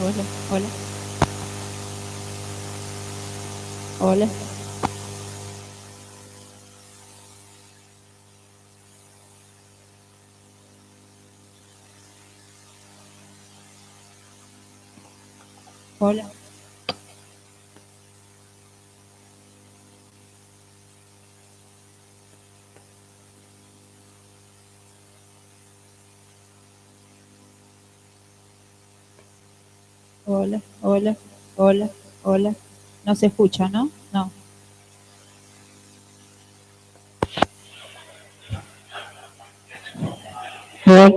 Hola, hola. Hola. Hola. Hola, hola, hola, hola. No se escucha, ¿no? No. Ahora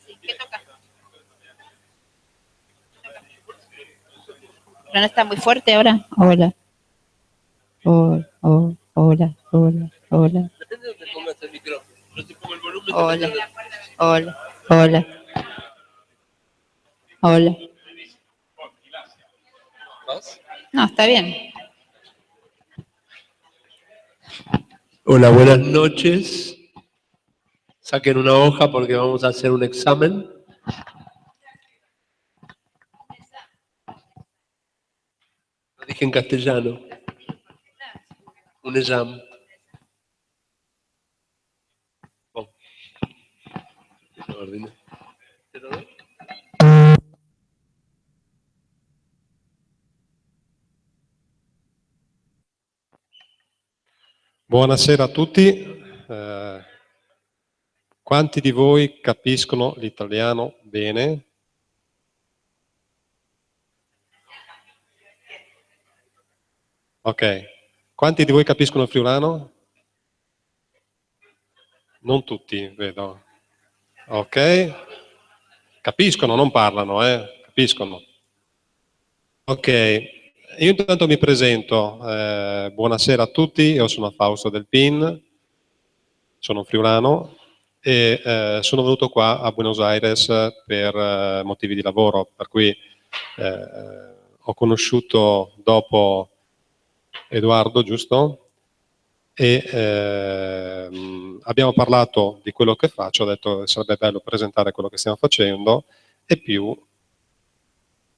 sí, ¿qué toca? ¿No está muy fuerte ahora? Hola. Hola, hola, hola, hola. Depende de donde pongas el micrófono. Yo si pongo el volumen... Hola, hola, hola, hola. ¿Más? No, está bien. Hola, buenas noches. Saquen una hoja porque vamos a hacer un examen. Lo dije en castellano. Un examen. Oh. ¿Te lo doy? Buonasera a tutti. Quanti di voi capiscono l'italiano bene? Ok. Quanti di voi capiscono il friulano? Non tutti, vedo. Ok. Capiscono, non parlano, capiscono. Ok. Io intanto mi presento. Buonasera a tutti, io sono Fausto Del Pin, sono friulano e sono venuto qua a Buenos Aires per motivi di lavoro, per cui ho conosciuto dopo Edoardo, giusto? E abbiamo parlato di quello che faccio, ho detto che sarebbe bello presentare quello che stiamo facendo e più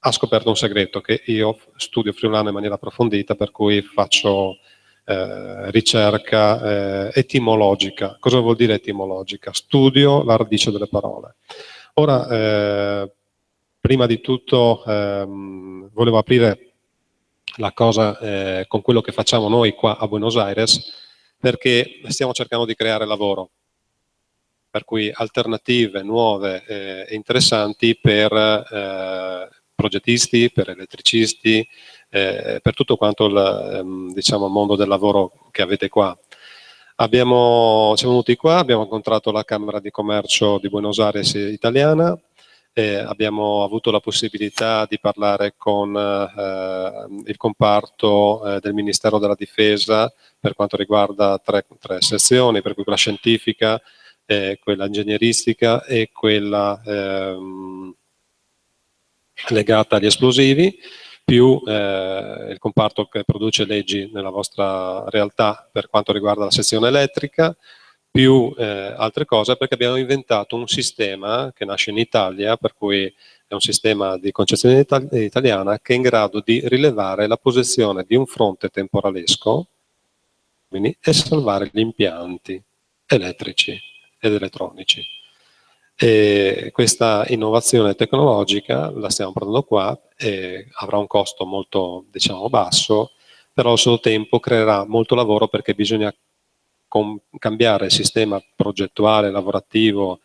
ha scoperto un segreto, che io studio friulano in maniera approfondita, per cui faccio ricerca etimologica. Cosa vuol dire etimologica? Studio la radice delle parole. Ora, prima di tutto volevo aprire la cosa con quello che facciamo noi qua a Buenos Aires, perché stiamo cercando di creare lavoro, per cui alternative nuove e interessanti per progettisti, per elettricisti, per tutto quanto il diciamo, mondo del lavoro che avete qua. Siamo venuti qua, abbiamo incontrato la Camera di Commercio di Buenos Aires italiana, abbiamo avuto la possibilità di parlare con il comparto del Ministero della Difesa per quanto riguarda tre sezioni, per cui quella scientifica, quella ingegneristica e quella legata agli esplosivi, più il comparto che produce leggi nella vostra realtà per quanto riguarda la sezione elettrica, più altre cose, perché abbiamo inventato un sistema che nasce in Italia, per cui è un sistema di concezione italiana che è in grado di rilevare la posizione di un fronte temporalesco e salvare gli impianti elettrici ed elettronici. E questa innovazione tecnologica la stiamo portando qua e avrà un costo molto, diciamo, basso, però al suo tempo creerà molto lavoro, perché bisogna cambiare il sistema progettuale, lavorativo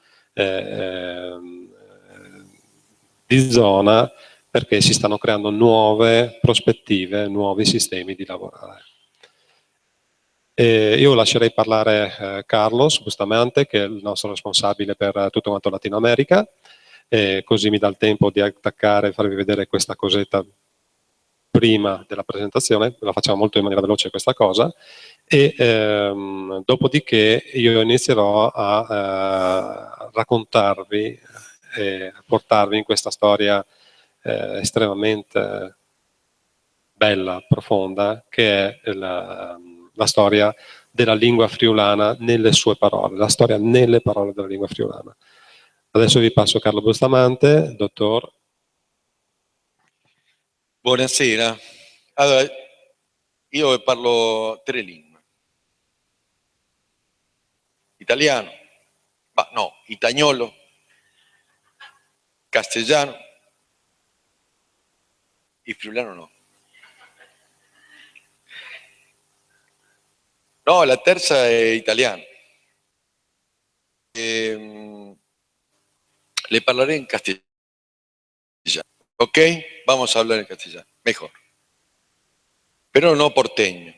di zona, perché si stanno creando nuove prospettive, nuovi sistemi di lavorare. Io lascerei parlare Carlos Bustamante, che è il nostro responsabile per tutto quanto Latino America, così mi dà il tempo di attaccare e farvi vedere questa cosetta prima della presentazione. La facciamo molto in maniera veloce questa cosa, e dopodiché io inizierò a raccontarvi e a portarvi in questa storia estremamente bella, profonda, che è la storia della lingua friulana nelle sue parole, la storia nelle parole della lingua friulana. Adesso vi passo Carlo Bustamante, dottor. Buonasera. Allora, io parlo 3 lingue. Italiano, ma no, itagnolo, castellano e friulano no. No, la terza è italiano. Le parlaré en castellano. ¿Ok? Vamos a hablar en castellano. Mejor. Pero no porteño.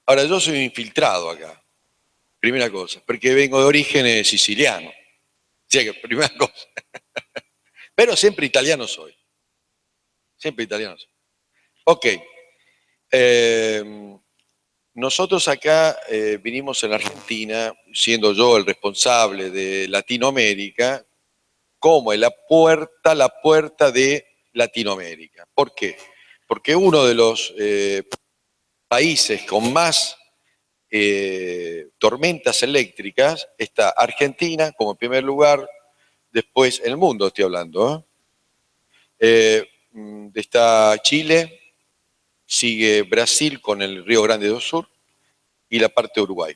Ahora, yo soy infiltrado acá. Primera cosa. Porque vengo de origen siciliano. O sea que, primera cosa. Pero siempre italiano soy. Siempre italiano soy. Ok. Nosotros acá vinimos en Argentina, siendo yo el responsable de Latinoamérica, como la puerta de Latinoamérica. ¿Por qué? Porque uno de los países con más tormentas eléctricas está Argentina como primer lugar, después en el mundo estoy hablando, está Chile, sigue Brasil con el Río Grande do Sur y la parte de Uruguay.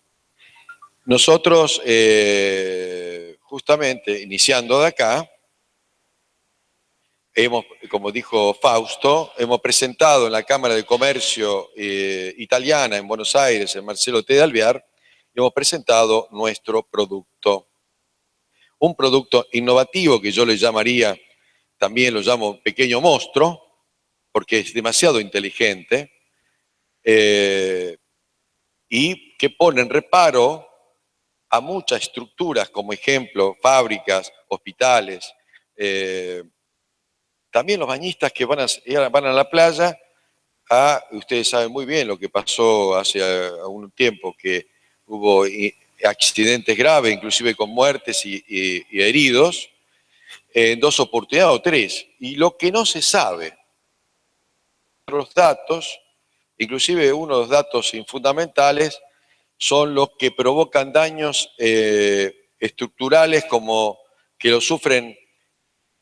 Nosotros, justamente, iniciando de acá, como dijo Fausto, hemos presentado en la Cámara de Comercio italiana en Buenos Aires, en Marcelo T. de Alvear, hemos presentado nuestro producto. Un producto innovativo que yo le llamaría, también lo llamo pequeño monstruo, porque es demasiado inteligente, y que pone en reparo a muchas estructuras, como ejemplo, fábricas, hospitales, también los bañistas que van a la playa, ustedes saben muy bien lo que pasó hace algún tiempo, que hubo accidentes graves, inclusive con muertes y heridos, en 2 oportunidades o 3. Y lo que no se sabe, los datos, inclusive uno de los datos fundamentales, son los que provocan daños estructurales como que lo sufren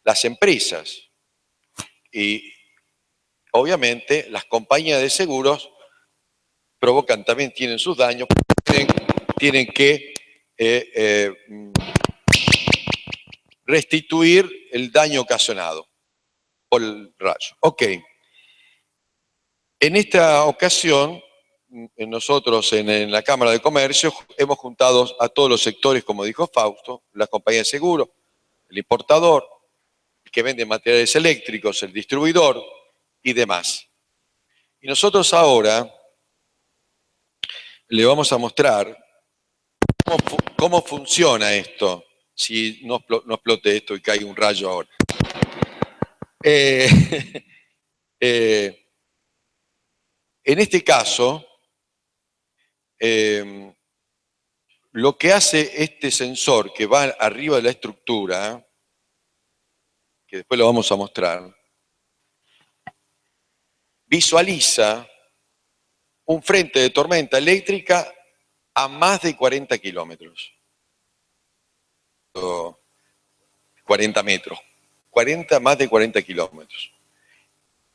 las empresas. Y obviamente las compañías de seguros tienen sus daños, tienen que restituir el daño ocasionado por el rayo. Ok. En esta ocasión, nosotros en la Cámara de Comercio hemos juntado a todos los sectores, como dijo Fausto, la compañía de seguro, el importador, el que vende materiales eléctricos, el distribuidor y demás. Y nosotros ahora le vamos a mostrar cómo funciona esto, si no explote esto y cae un rayo ahora. En este caso, lo que hace este sensor que va arriba de la estructura, que después lo vamos a mostrar, visualiza un frente de tormenta eléctrica a más de 40 kilómetros. 40 metros. Más de 40 kilómetros.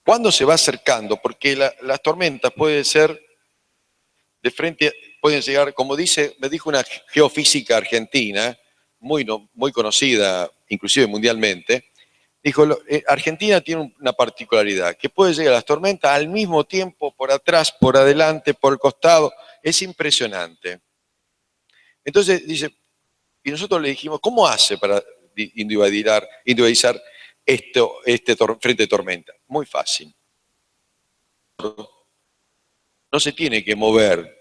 ¿Cuándo se va acercando? Porque las tormentas pueden ser de frente, pueden llegar, como me dijo una geofísica argentina, muy conocida, inclusive mundialmente, dijo, Argentina tiene una particularidad, que puede llegar a las tormentas al mismo tiempo, por atrás, por adelante, por el costado, es impresionante. Entonces dice, y nosotros le dijimos, ¿cómo hace para individualizar este frente de tormenta? Muy fácil. No se tiene que mover.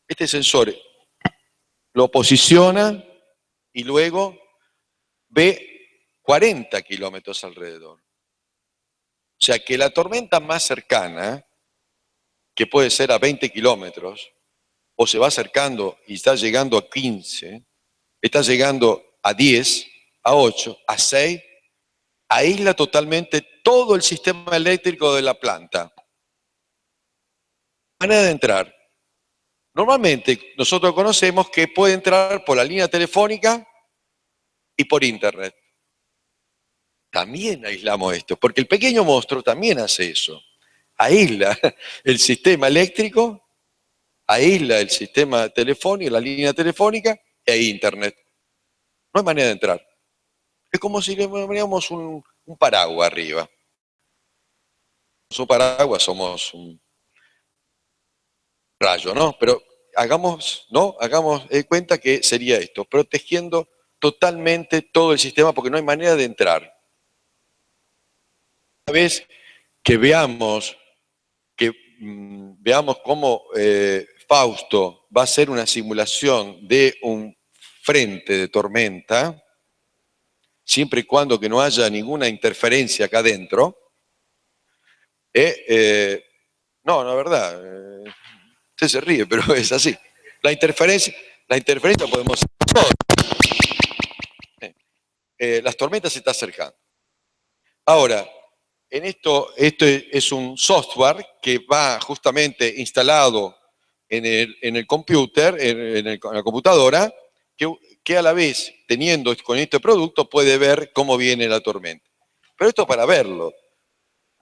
Este sensor lo posiciona y luego ve 40 kilómetros alrededor. O sea que la tormenta más cercana, que puede ser a 20 kilómetros, o se va acercando y está llegando a 15, está llegando a 10, a 8, a 6, aísla totalmente todo el sistema eléctrico de la planta. Manera de entrar. Normalmente nosotros conocemos que puede entrar por la línea telefónica y por internet. También aislamos esto, porque el pequeño monstruo también hace eso. Aísla el sistema eléctrico, aísla el sistema telefónico, la línea telefónica e internet. No hay manera de entrar. Es como si le poníamos un paraguas arriba. Un paraguas, somos un rayo, ¿no? Pero hagamos cuenta que sería esto, protegiendo totalmente todo el sistema porque no hay manera de entrar. Una vez que veamos cómo Fausto va a hacer una simulación de un frente de tormenta, siempre y cuando que no haya ninguna interferencia acá adentro. No, la verdad, usted se ríe, pero es así. La interferencia podemos hacer. Las tormentas se están acercando. Ahora, esto es un software que va justamente instalado en el computer, en la computadora, que a la vez, teniendo con este producto, puede ver cómo viene la tormenta. Pero esto para verlo,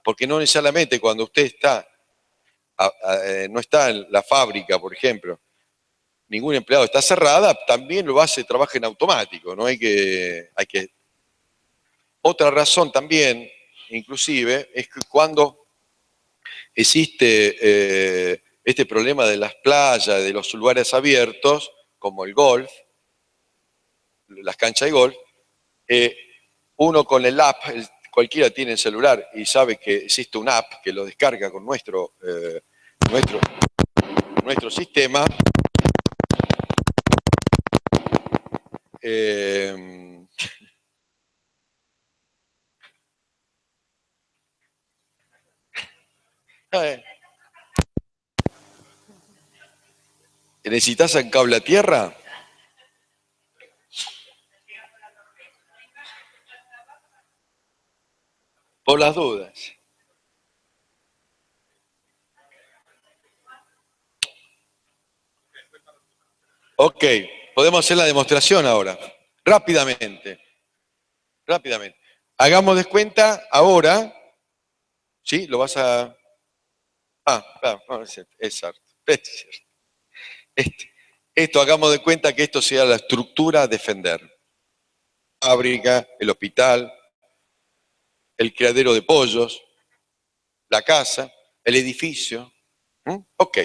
porque no necesariamente cuando usted no está en la fábrica, por ejemplo, ningún empleado está cerrada, también lo hace, trabaja en automático, no hay que... Otra razón también, inclusive, es que cuando existe este problema de las playas, de los lugares abiertos, como el golf, las canchas de golf, uno con el app, cualquiera tiene el celular y sabe que existe una app que lo descarga con nuestro sistema. ¿Necesitas un cable a tierra? Por las dudas. Ok, podemos hacer la demostración ahora. Rápidamente. Hagamos de cuenta ahora. ¿Sí? Lo vas a... claro, es cierto. Esto, hagamos de cuenta que esto sea la estructura a defender. La fábrica, el hospital, el criadero de pollos, la casa, el edificio. Ok.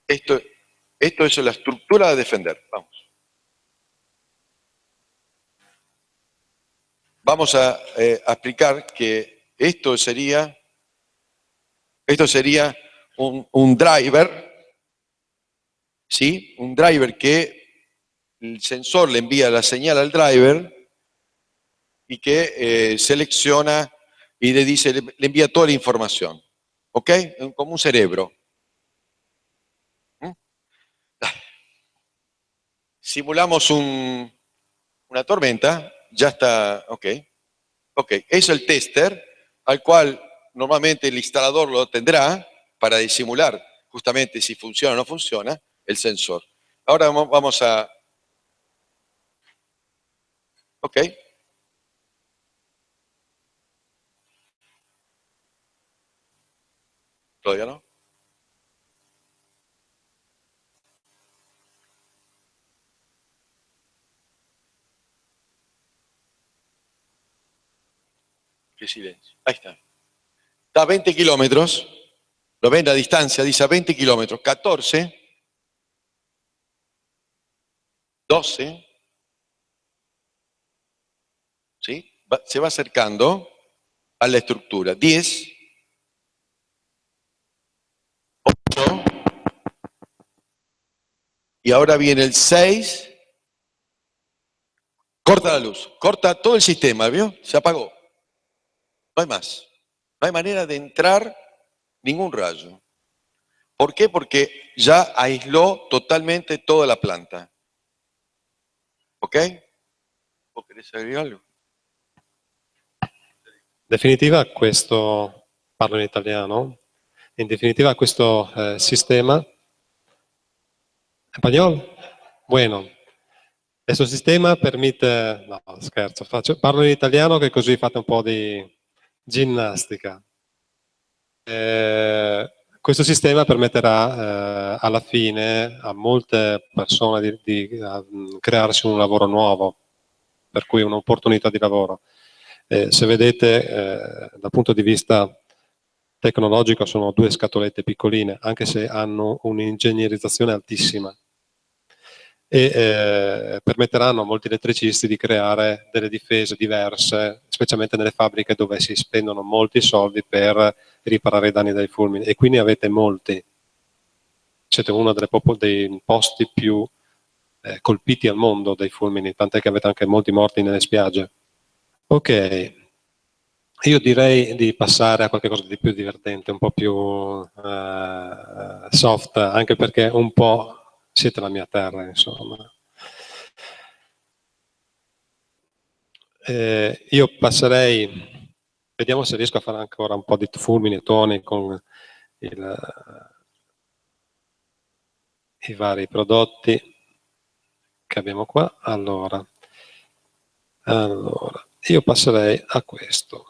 Esto es la estructura a defender. Vamos a explicar que esto sería un driver, ¿sí? Un driver que el sensor le envía la señal al driver y que selecciona y le envía toda la información. ¿Ok? Como un cerebro. Simulamos una tormenta, ya está, ok, es el tester, al cual normalmente el instalador lo tendrá para disimular justamente si funciona o no funciona el sensor. Ahora vamos a, ok. ¿Todavía no? Qué silencio. Ahí está. Está a 20 kilómetros. Lo ven la distancia, dice a 20 kilómetros. 14. 12. ¿Sí? Se va acercando a la estructura. 10. 8. Y ahora viene el 6. Corta la luz. Corta todo el sistema, ¿vio? Se apagó. No hay más. No hay manera de entrar ningún rayo. ¿Por qué? Porque ya aisló totalmente toda la planta. ¿Ok? ¿Vos querés agregar algo? In definitiva questo, parlo in italiano, in definitiva questo sistema, español, bueno, Questo sistema permette, no scherzo, parlo in italiano che così fate un po' di ginnastica. Questo sistema permetterà alla fine a molte persone di crearsi un lavoro nuovo, per cui un'opportunità di lavoro. Se vedete dal punto di vista tecnologico sono due scatolette piccoline, anche se hanno un'ingegnerizzazione altissima. E permetteranno a molti elettricisti di creare delle difese diverse, specialmente nelle fabbriche dove si spendono molti soldi per riparare i danni dai fulmini. E qui ne avete molti. Siete uno dei posti più colpiti al mondo dai fulmini, tant'è che avete anche molti morti nelle spiagge. Ok, io direi di passare a qualcosa di più divertente, un po' più soft, anche perché un po' siete la mia terra, insomma. Io passerei, vediamo se riesco a fare ancora un po' di fulmini e tuoni con i vari prodotti che abbiamo qua. Allora, io passerei a questo.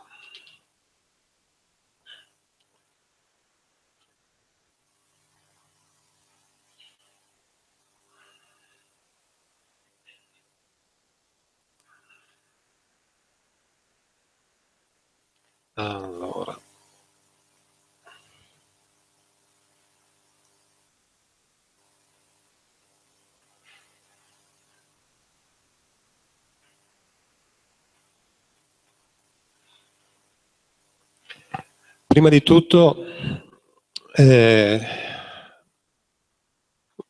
Allora. Prima di tutto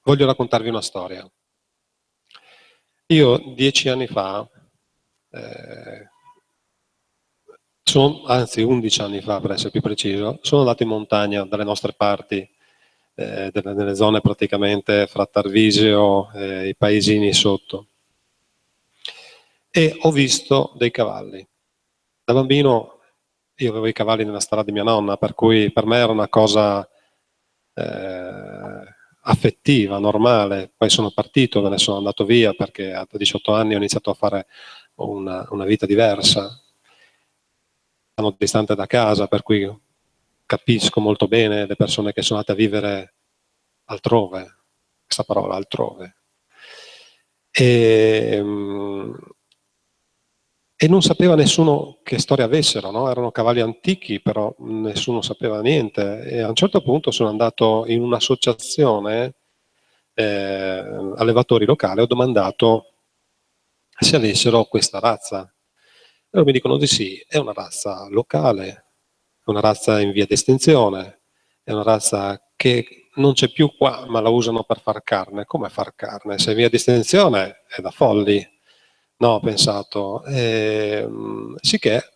voglio raccontarvi una storia. Io 10 anni fa, anzi 11 anni fa per essere più preciso, sono andato in montagna dalle nostre parti, nelle zone praticamente fra Tarvisio e i paesini sotto, e ho visto dei cavalli. Da bambino io avevo i cavalli nella stalla di mia nonna, per cui per me era una cosa affettiva, normale. Poi sono partito, me ne sono andato via perché a 18 anni ho iniziato a fare una vita diversa. Sono distante da casa, per cui capisco molto bene le persone che sono andate a vivere altrove, questa parola altrove. E non sapeva nessuno che storia avessero, no? Erano cavalli antichi, però nessuno sapeva niente. E a un certo punto sono andato in un'associazione allevatori locali, ho domandato se avessero questa razza. E loro mi dicono di sì, è una razza locale, è una razza in via di estinzione, è una razza che non c'è più qua, ma la usano per far carne. Come far carne? Se è in via di estinzione è da folli. No, ho pensato, sicché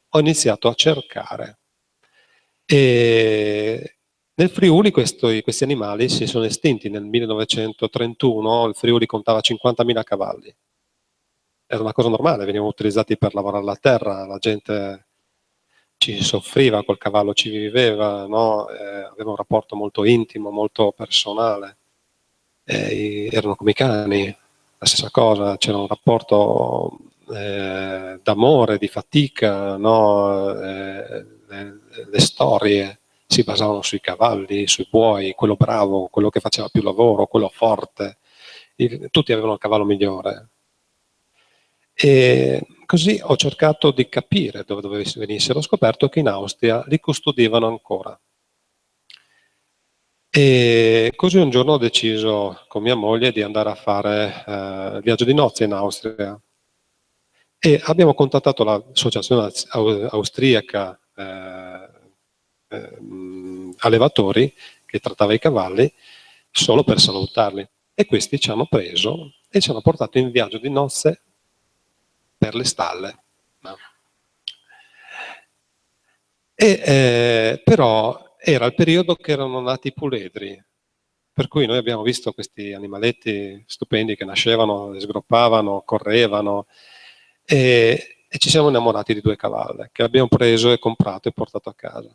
ho iniziato a cercare. E nel Friuli questi animali si sono estinti nel 1931, il Friuli contava 50.000 cavalli. Era una cosa normale, venivano utilizzati per lavorare la terra, la gente ci soffriva col cavallo, ci viveva, no? Aveva un rapporto molto intimo, molto personale. Erano come i cani, la stessa cosa, c'era un rapporto d'amore, di fatica, no? Le storie si basavano sui cavalli, sui buoi, quello bravo, quello che faceva più lavoro, quello forte. Tutti avevano il cavallo migliore. E così ho cercato di capire dove venissero. Ho scoperto che in Austria li custodivano ancora. E così un giorno ho deciso con mia moglie di andare a fare il viaggio di nozze in Austria. E abbiamo contattato l'associazione austriaca allevatori che trattava i cavalli solo per salutarli. E questi ci hanno preso e ci hanno portato in viaggio di nozze per le stalle. No? Però era il periodo che erano nati i puledri, per cui noi abbiamo visto questi animaletti stupendi che nascevano, sgroppavano, correvano e ci siamo innamorati di 2 cavalli che abbiamo preso e comprato e portato a casa.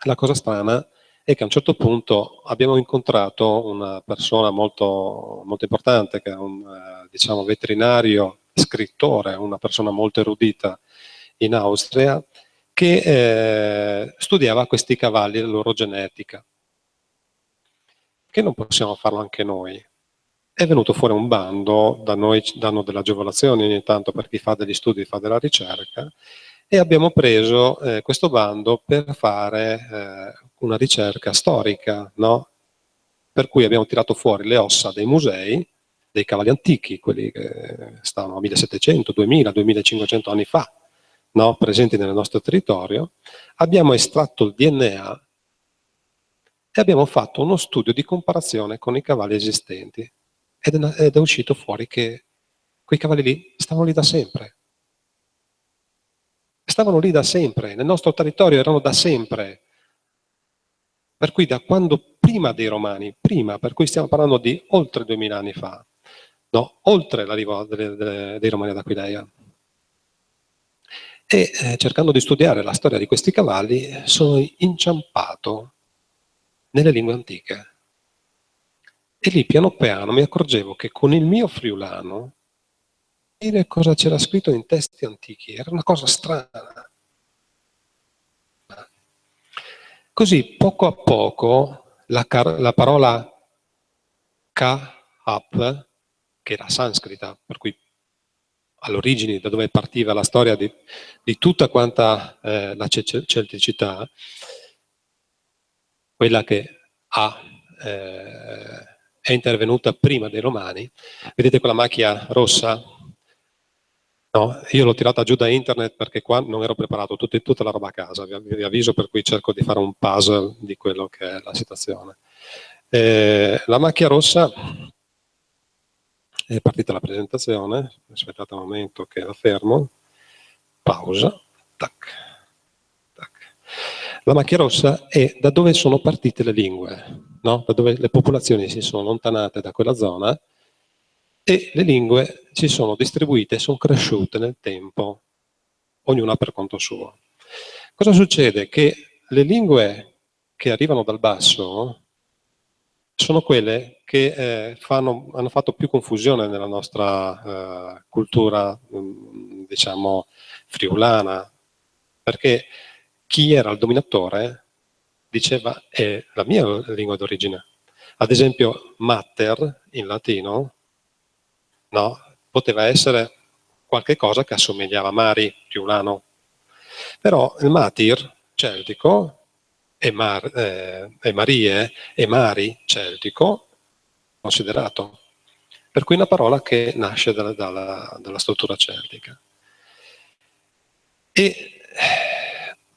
La cosa strana è che a un certo punto abbiamo incontrato una persona molto, molto importante, che è un diciamo, veterinario, scrittore, una persona molto erudita in Austria, che studiava questi cavalli e la loro genetica. Che non possiamo farlo anche noi? È venuto fuori un bando, da noi danno delle agevolazioni ogni tanto per chi fa degli studi, fa della ricerca, e abbiamo preso questo bando per fare una ricerca storica, no? Per cui abbiamo tirato fuori le ossa dei musei, dei cavalli antichi, quelli che stavano a 1700, 2000, 2500 anni fa, no? Presenti nel nostro territorio, abbiamo estratto il DNA e abbiamo fatto uno studio di comparazione con i cavalli esistenti ed è uscito fuori che quei cavalli lì stavano lì da sempre. Stavano lì da sempre, nel nostro territorio erano da sempre. Per cui da quando prima dei Romani, prima, per cui stiamo parlando di oltre 2000 anni fa, no, oltre l'arrivo dei Romani ad Aquileia. E cercando di studiare la storia di questi cavalli sono inciampato nelle lingue antiche. E lì piano piano mi accorgevo che con il mio friulano dire cosa c'era scritto in testi antichi era una cosa strana. Così poco a poco la parola Ka-Ap, che era sanscrita, per cui all'origine da dove partiva la storia di tutta quanta la celticità, quella che è intervenuta prima dei Romani. Vedete quella macchia rossa? No, io l'ho tirata giù da internet perché qua non ero preparato, tutta la roba a casa, vi avviso, per cui cerco di fare un puzzle di quello che è la situazione. La macchia rossa, è partita la presentazione, aspettate un momento che la fermo, pausa, tac, tac. La macchia rossa è da dove sono partite le lingue, no? Da dove le popolazioni si sono allontanate da quella zona e le lingue si sono distribuite, sono cresciute nel tempo, ognuna per conto suo. Cosa succede? Che le lingue che arrivano dal basso sono quelle che hanno fatto più confusione nella nostra cultura, diciamo, friulana, perché chi era il dominatore diceva è la mia lingua d'origine. Ad esempio, mater in latino, no, poteva essere qualche cosa che assomigliava a Mari, friulano. Però il matir celtico e Marie e Mari celtico considerato. Per cui una parola che nasce dalla struttura celtica. E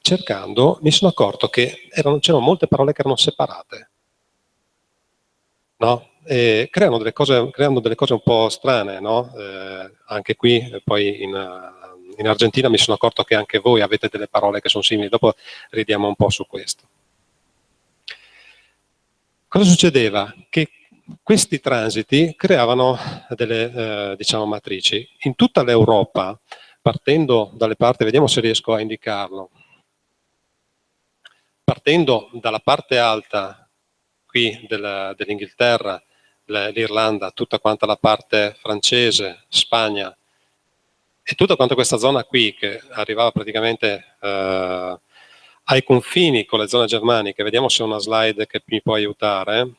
cercando mi sono accorto che c'erano molte parole che erano separate. No? Creando delle cose un po' strane, no? Anche qui, poi in Argentina mi sono accorto che anche voi avete delle parole che sono simili, dopo ridiamo un po' su questo. Cosa succedeva? Che questi transiti creavano delle diciamo, matrici. In tutta l'Europa, partendo dalle parti, vediamo se riesco a indicarlo, partendo dalla parte alta qui dell'Inghilterra, l'Irlanda, tutta quanta la parte francese, Spagna, e tutta quanta questa zona qui che arrivava praticamente ai confini con le zone germaniche. Vediamo se ho una slide che mi può aiutare.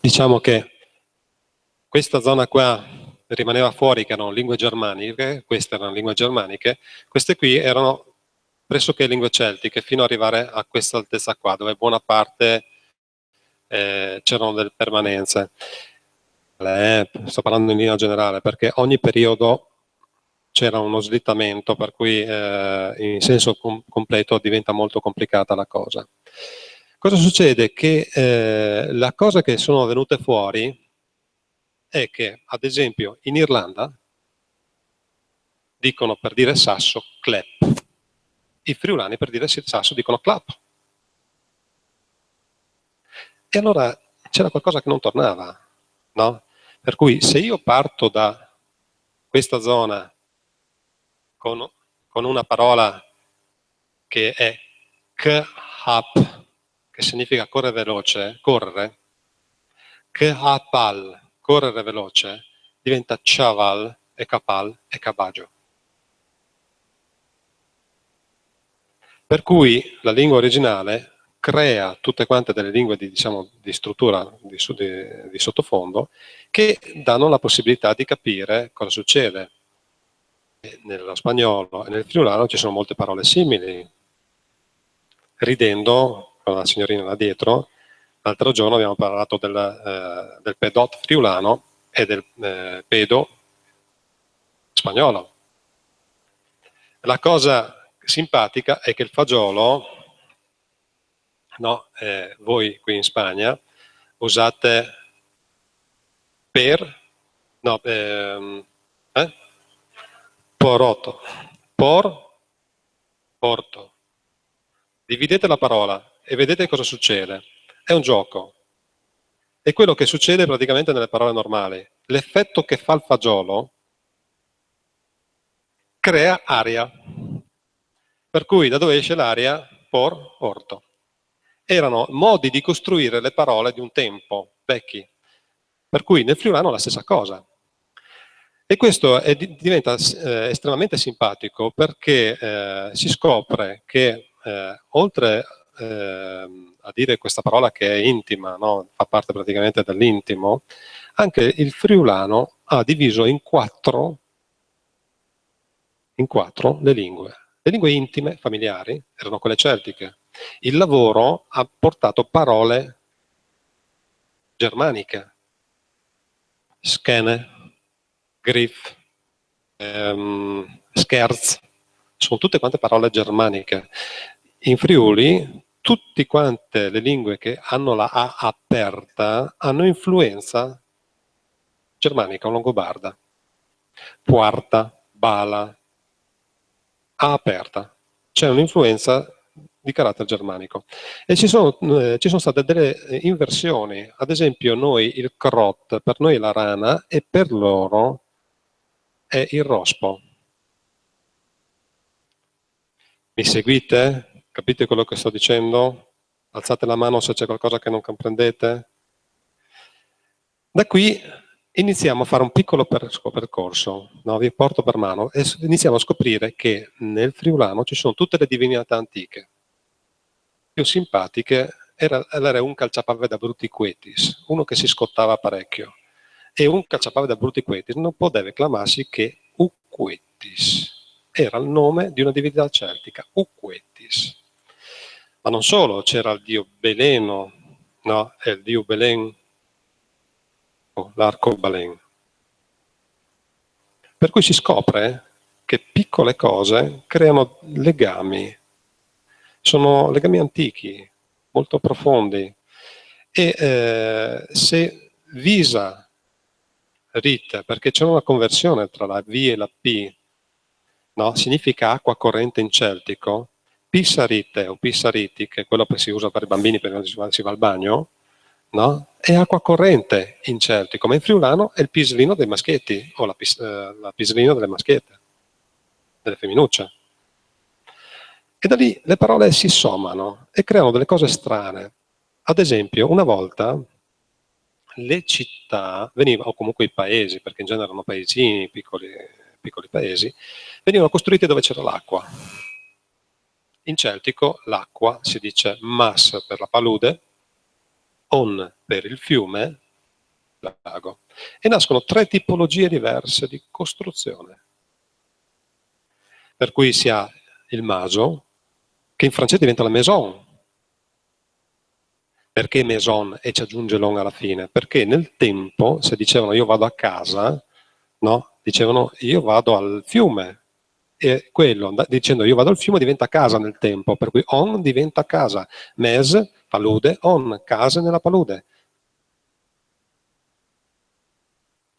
Diciamo che questa zona qua rimaneva fuori, che erano lingue germaniche, queste erano lingue germaniche, queste qui erano pressoché lingue celtiche, fino ad arrivare a questa altezza qua, dove buona parte c'erano delle permanenze. Sto parlando in linea generale, perché ogni periodo c'era uno slittamento, per cui in senso completo diventa molto complicata la cosa. Cosa succede? Che la cosa che sono venute fuori è che, ad esempio, in Irlanda dicono per dire sasso clap. I friulani per dire sasso dicono clap. E allora c'era qualcosa che non tornava, no? Per cui se io parto da questa zona con una parola che è khap, che significa correre veloce, correre, khapal, correre veloce, diventa chaval e kapal e cabaggio. Per cui la lingua originale crea tutte quante delle lingue di, diciamo, di struttura, di sottofondo, che danno la possibilità di capire cosa succede. Nello spagnolo e nel friulano ci sono molte parole simili. Ridendo, con la signorina là dietro, l'altro giorno abbiamo parlato del pedot friulano e del pedo spagnolo. La cosa simpatica è che il fagiolo, no, voi qui in Spagna usate poroto, porto. Dividete la parola e vedete cosa succede. È un gioco. È quello che succede praticamente nelle parole normali. L'effetto che fa il fagiolo crea aria. Per cui da dove esce l'aria? Orto. Erano modi di costruire le parole di un tempo, vecchi. Per cui nel friulano la stessa cosa. E questo diventa estremamente simpatico perché si scopre che oltre a dire questa parola che è intima, no? Fa parte praticamente dell'intimo, anche il friulano ha diviso in quattro le lingue. Le lingue intime, familiari, erano quelle celtiche. Il lavoro ha portato parole germaniche, schene, griff, scherz, sono tutte quante parole germaniche. In Friuli, tutte quante le lingue che hanno la A aperta hanno influenza germanica o longobarda. Quarta, bala, A aperta. C'è un'influenza di carattere germanico. E ci sono state delle inversioni. Ad esempio, noi il crot, per noi è la rana e per loro è il rospo. Mi seguite? Capite quello che sto dicendo? Alzate la mano se c'è qualcosa che non comprendete. Da qui iniziamo a fare un piccolo percorso, no? Vi porto per mano e iniziamo a scoprire che nel friulano ci sono tutte le divinità antiche. Più simpatiche era un calciapave da bruti quetis, uno che si scottava parecchio. E un calciapave da bruti quetis non poteva clamarsi che Uquetis. Era il nome di una divinità celtica, Uquetis. Ma non solo, c'era il dio Beleno, no? E il dio Belen, l'arcobalen. Per cui si scopre che piccole cose creano legami. Sono legami antichi, molto profondi. E se Visa Rit, perché c'è una conversione tra la V e la P, no? Significa acqua corrente in celtico, Pissarite o Pissariti, che è quello che si usa per i bambini perché si va al bagno, no? È acqua corrente in celtico, ma in friulano è il pislino dei maschietti, o la pislino delle maschiette, delle femminucce. E da lì le parole si sommano e creano delle cose strane. Ad esempio, una volta le città, o comunque i paesi, perché in genere erano paesini, piccoli paesi, venivano costruiti dove c'era l'acqua. In celtico l'acqua si dice mas per la palude, on per il fiume, lago. E nascono 3 tipologie diverse di costruzione. Per cui si ha il maso, che in francese diventa la maison. Perché maison e ci aggiunge l'on alla fine? Perché nel tempo, se dicevano io vado a casa, no? Dicevano io vado al fiume. E quello, dicendo io vado al fiume, diventa casa nel tempo. Per cui on diventa casa. Mes, palude, on, case nella palude.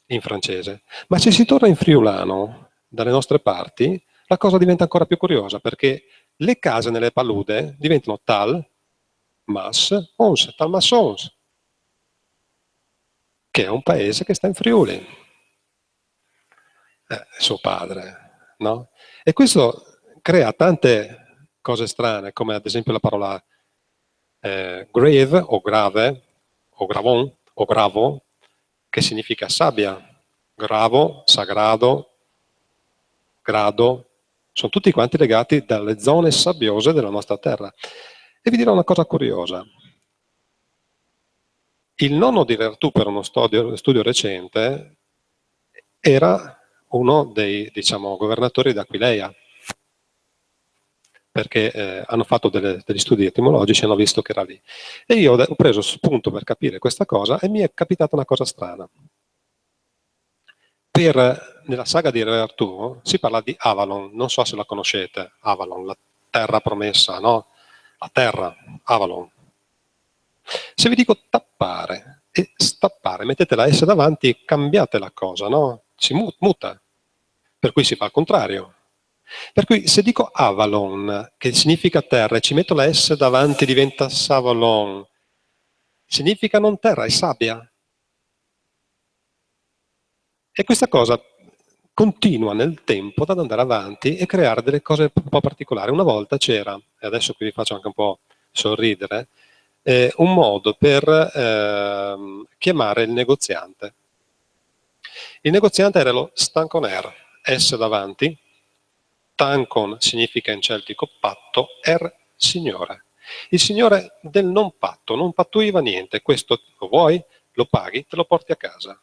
In francese. Ma se si torna in friulano, dalle nostre parti, la cosa diventa ancora più curiosa, perché le case nelle palude diventano tal, mas, ons, tal mas ons. che è un paese che sta in Friuli. Suo padre, no? E questo crea tante cose strane, come ad esempio la parola grave o grave, o gravon, o gravo, che significa sabbia. Gravo, sagrado, grado, sono tutti quanti legati dalle zone sabbiose della nostra terra. E vi dirò una cosa curiosa. Il nonno di Vertù, per uno studio recente, era uno dei, diciamo, governatori d'Aquileia, perché hanno fatto degli studi etimologici e hanno visto che era lì. E io ho preso spunto per capire questa cosa e mi è capitata una cosa strana. Nella saga di Re Artù si parla di Avalon, non so se la conoscete, Avalon, la terra promessa, no? La terra, Avalon. Se vi dico tappare e stappare, mettete la S davanti, cambiate la cosa, no? Si muta, per cui si fa al contrario. Per cui se dico Avalon, che significa terra, e ci metto la S davanti, diventa Savalon, significa non terra, è sabbia. E questa cosa continua nel tempo ad andare avanti e creare delle cose un po' particolari. Una volta c'era, e adesso qui vi faccio anche un po' sorridere, un modo per chiamare il negoziante. Il negoziante era lo stanconer, S davanti, tankon significa in celtico patto, signore. Il signore del non patto, non pattuiva niente, questo lo vuoi, lo paghi, te lo porti a casa.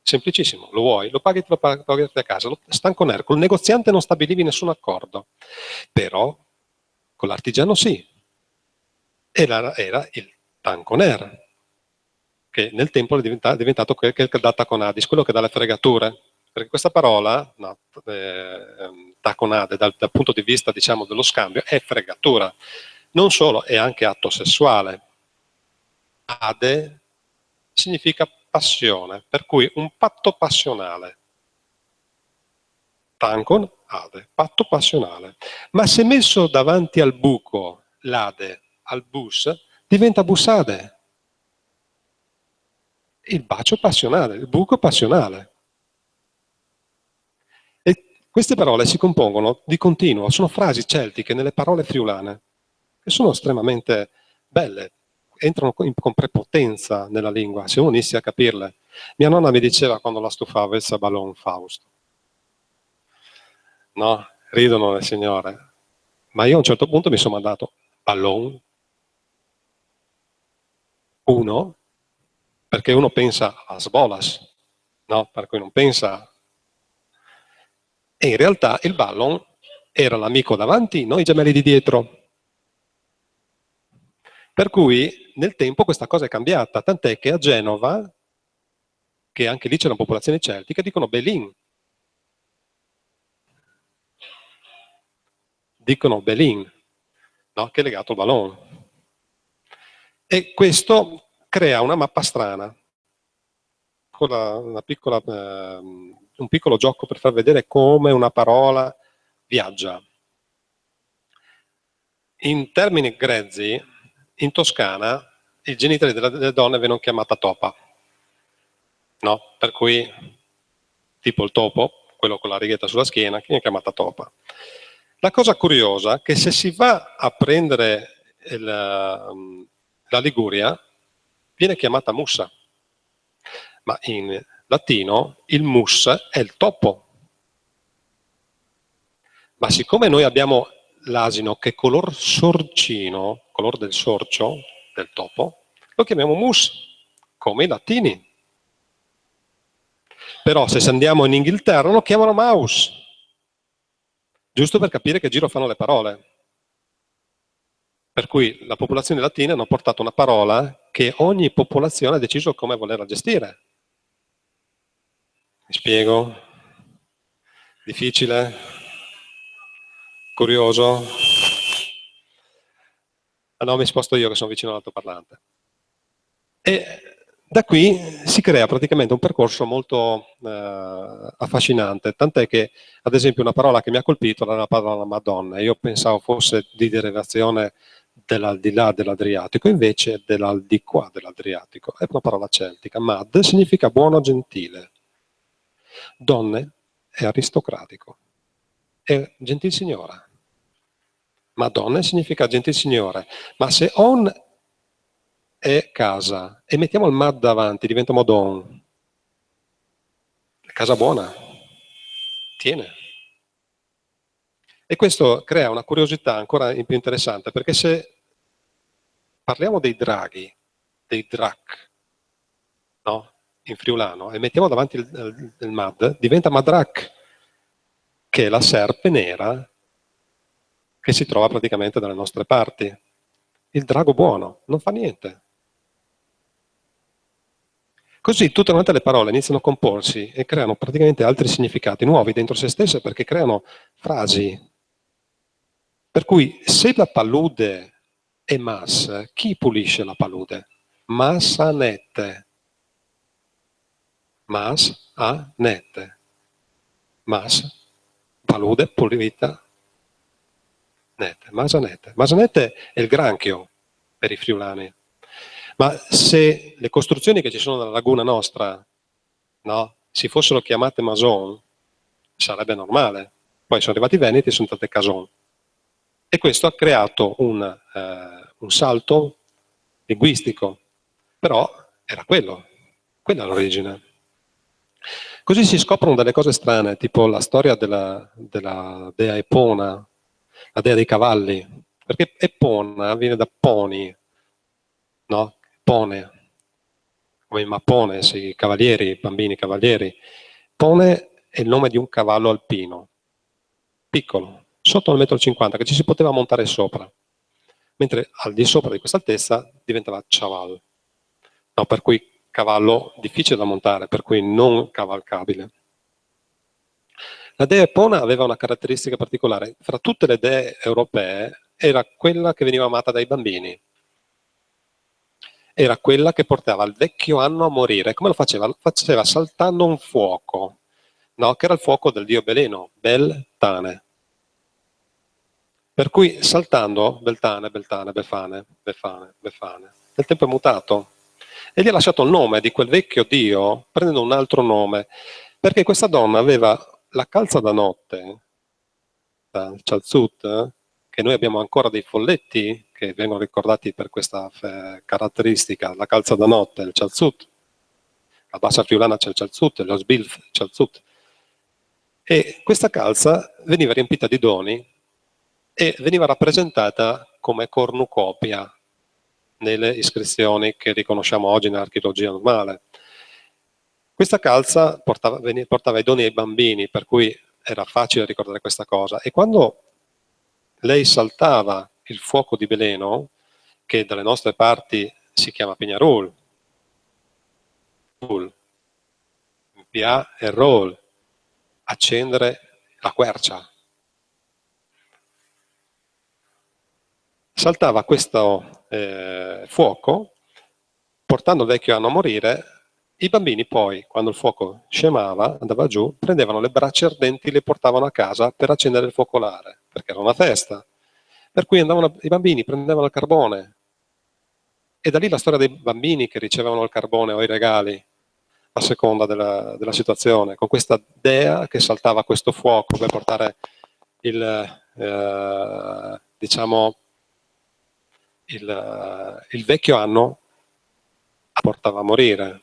Semplicissimo, lo vuoi, lo paghi, te lo porti a casa. Stanconer, col negoziante non stabilivi nessun accordo, però con l'artigiano sì. Era il tanconer, che nel tempo è diventato quel che è il dataconadis, quello che dà le fregature. Perché questa parola, no, taconade, dal punto di vista, diciamo, dello scambio, è fregatura. Non solo, è anche atto sessuale. Ade significa passione, per cui un patto passionale. Tankon, ade, patto passionale. Ma se messo davanti al buco, l'ade, al bus, diventa busade. Il bacio passionale, il buco passionale. E queste parole si compongono di continuo, sono frasi celtiche nelle parole friulane, che sono estremamente belle, entrano con prepotenza nella lingua, se uno inizia a capirle. Mia nonna mi diceva quando la stufavo, il sabalon Fausto. No? Ridono le signore. Ma io a un certo punto mi sono mandato ballon, uno, perché uno pensa a sbolas, no? Per cui non pensa. E in realtà il ballon era l'amico davanti, noi gemelli di dietro. Per cui nel tempo questa cosa è cambiata, tant'è che a Genova, che anche lì c'erano popolazioni celtiche, dicono Belin. Dicono Belin, no? Che è legato al ballon. E questo crea una mappa strana, con un piccolo gioco per far vedere come una parola viaggia. In termini grezzi, in Toscana, i genitali delle donne vengono chiamata topa, no? Per cui, tipo il topo, quello con la righetta sulla schiena, che viene chiamata topa. La cosa curiosa è che se si va a prendere la Liguria, viene chiamata mussa, ma in latino il mus è il topo. Ma siccome noi abbiamo l'asino che è color sorcino, color del sorcio, del topo, lo chiamiamo mus, come i latini. Però se andiamo in Inghilterra lo chiamano mouse, giusto per capire che giro fanno le parole. Per cui la popolazione latina hanno portato una parola che ogni popolazione ha deciso come volerla gestire. Mi spiego? Difficile? Curioso? Ah no, mi sposto io che sono vicino all'altoparlante. E da qui si crea praticamente un percorso molto affascinante, tant'è che ad esempio una parola che mi ha colpito era la parola Madonna. Io pensavo fosse di derivazione dell'aldilà dell'Adriatico, invece è dell'aldilà dell'Adriatico. È una parola celtica. Mad significa buono, gentile. Donne è aristocratico. È gentilsignora. Madonna significa gentilsignore. Ma se on è casa e mettiamo il mad davanti, diventa modon. Casa buona. Tiene. E questo crea una curiosità ancora più interessante, perché se parliamo dei draghi, dei drac, no? In friulano, e mettiamo davanti il mad, diventa madrak, che è la serpe nera che si trova praticamente dalle nostre parti. Il drago buono, non fa niente. Così tutte quante le parole iniziano a comporsi e creano praticamente altri significati nuovi dentro se stesse, perché creano frasi. Per cui se la palude è mas, chi pulisce la palude? Masanette. Mas a nette. Mas, palude, pulita, nette. Masanette. Masanette è il granchio per i friulani. Ma se le costruzioni che ci sono nella laguna nostra, no, si fossero chiamate mason, sarebbe normale. Poi sono arrivati i veneti e sono state cason. E questo ha creato un salto linguistico, però era quello, quella è l'origine. Così si scoprono delle cose strane, tipo la storia della dea Epona, la dea dei cavalli, perché Epona viene da poni, no? Pone, come i mappones, i cavalieri, i bambini cavalieri. Pone è il nome di un cavallo alpino, piccolo, sotto il 1,50 m, che ci si poteva montare sopra, mentre al di sopra di questa altezza diventava chaval, no, per cui cavallo difficile da montare, per cui non cavalcabile. La dea Epona aveva una caratteristica particolare, fra tutte le dee europee era quella che veniva amata dai bambini. Era quella che portava il vecchio anno a morire. Come lo faceva? Lo faceva saltando un fuoco, no? Che era il fuoco del dio Beleno, Beltane. Per cui saltando, Beltane, Beltane, Befane, Befane, Befane. Nel tempo è mutato. E gli ha lasciato il nome di quel vecchio dio, prendendo un altro nome, perché questa donna aveva la calza da notte, il Chalzut, che noi abbiamo ancora dei folletti che vengono ricordati per questa caratteristica, la calza da notte, il Chalzut. La bassa friulana c'è il Chalzut, lo Sbilf, il Chalzut. E questa calza veniva riempita di doni e veniva rappresentata come cornucopia nelle iscrizioni che riconosciamo oggi nell'archeologia normale. Questa calza portava i doni ai bambini, per cui era facile ricordare questa cosa. E quando lei saltava il fuoco di Beleno, che dalle nostre parti si chiama Pignarol, Pia e Roll, accendere la quercia. Saltava questo fuoco, portando il vecchio anno a morire. I bambini poi, quando il fuoco scemava, andava giù, prendevano le braccia ardenti e le portavano a casa per accendere il focolare, perché era una festa. Per cui i bambini prendevano il carbone. E da lì la storia dei bambini che ricevevano il carbone o i regali, a seconda della situazione, con questa dea che saltava questo fuoco per portare diciamo, il vecchio anno portava a morire.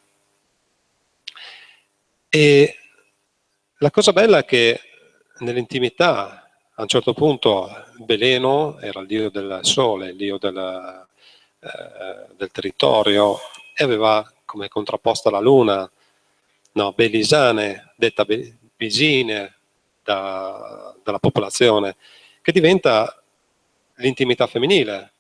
E la cosa bella è che nell'intimità, a un certo punto, Beleno era il dio del sole, il dio del territorio, e aveva come contrapposta la luna, no, Belisane, detta Bisine dalla popolazione, che diventa l'intimità femminile,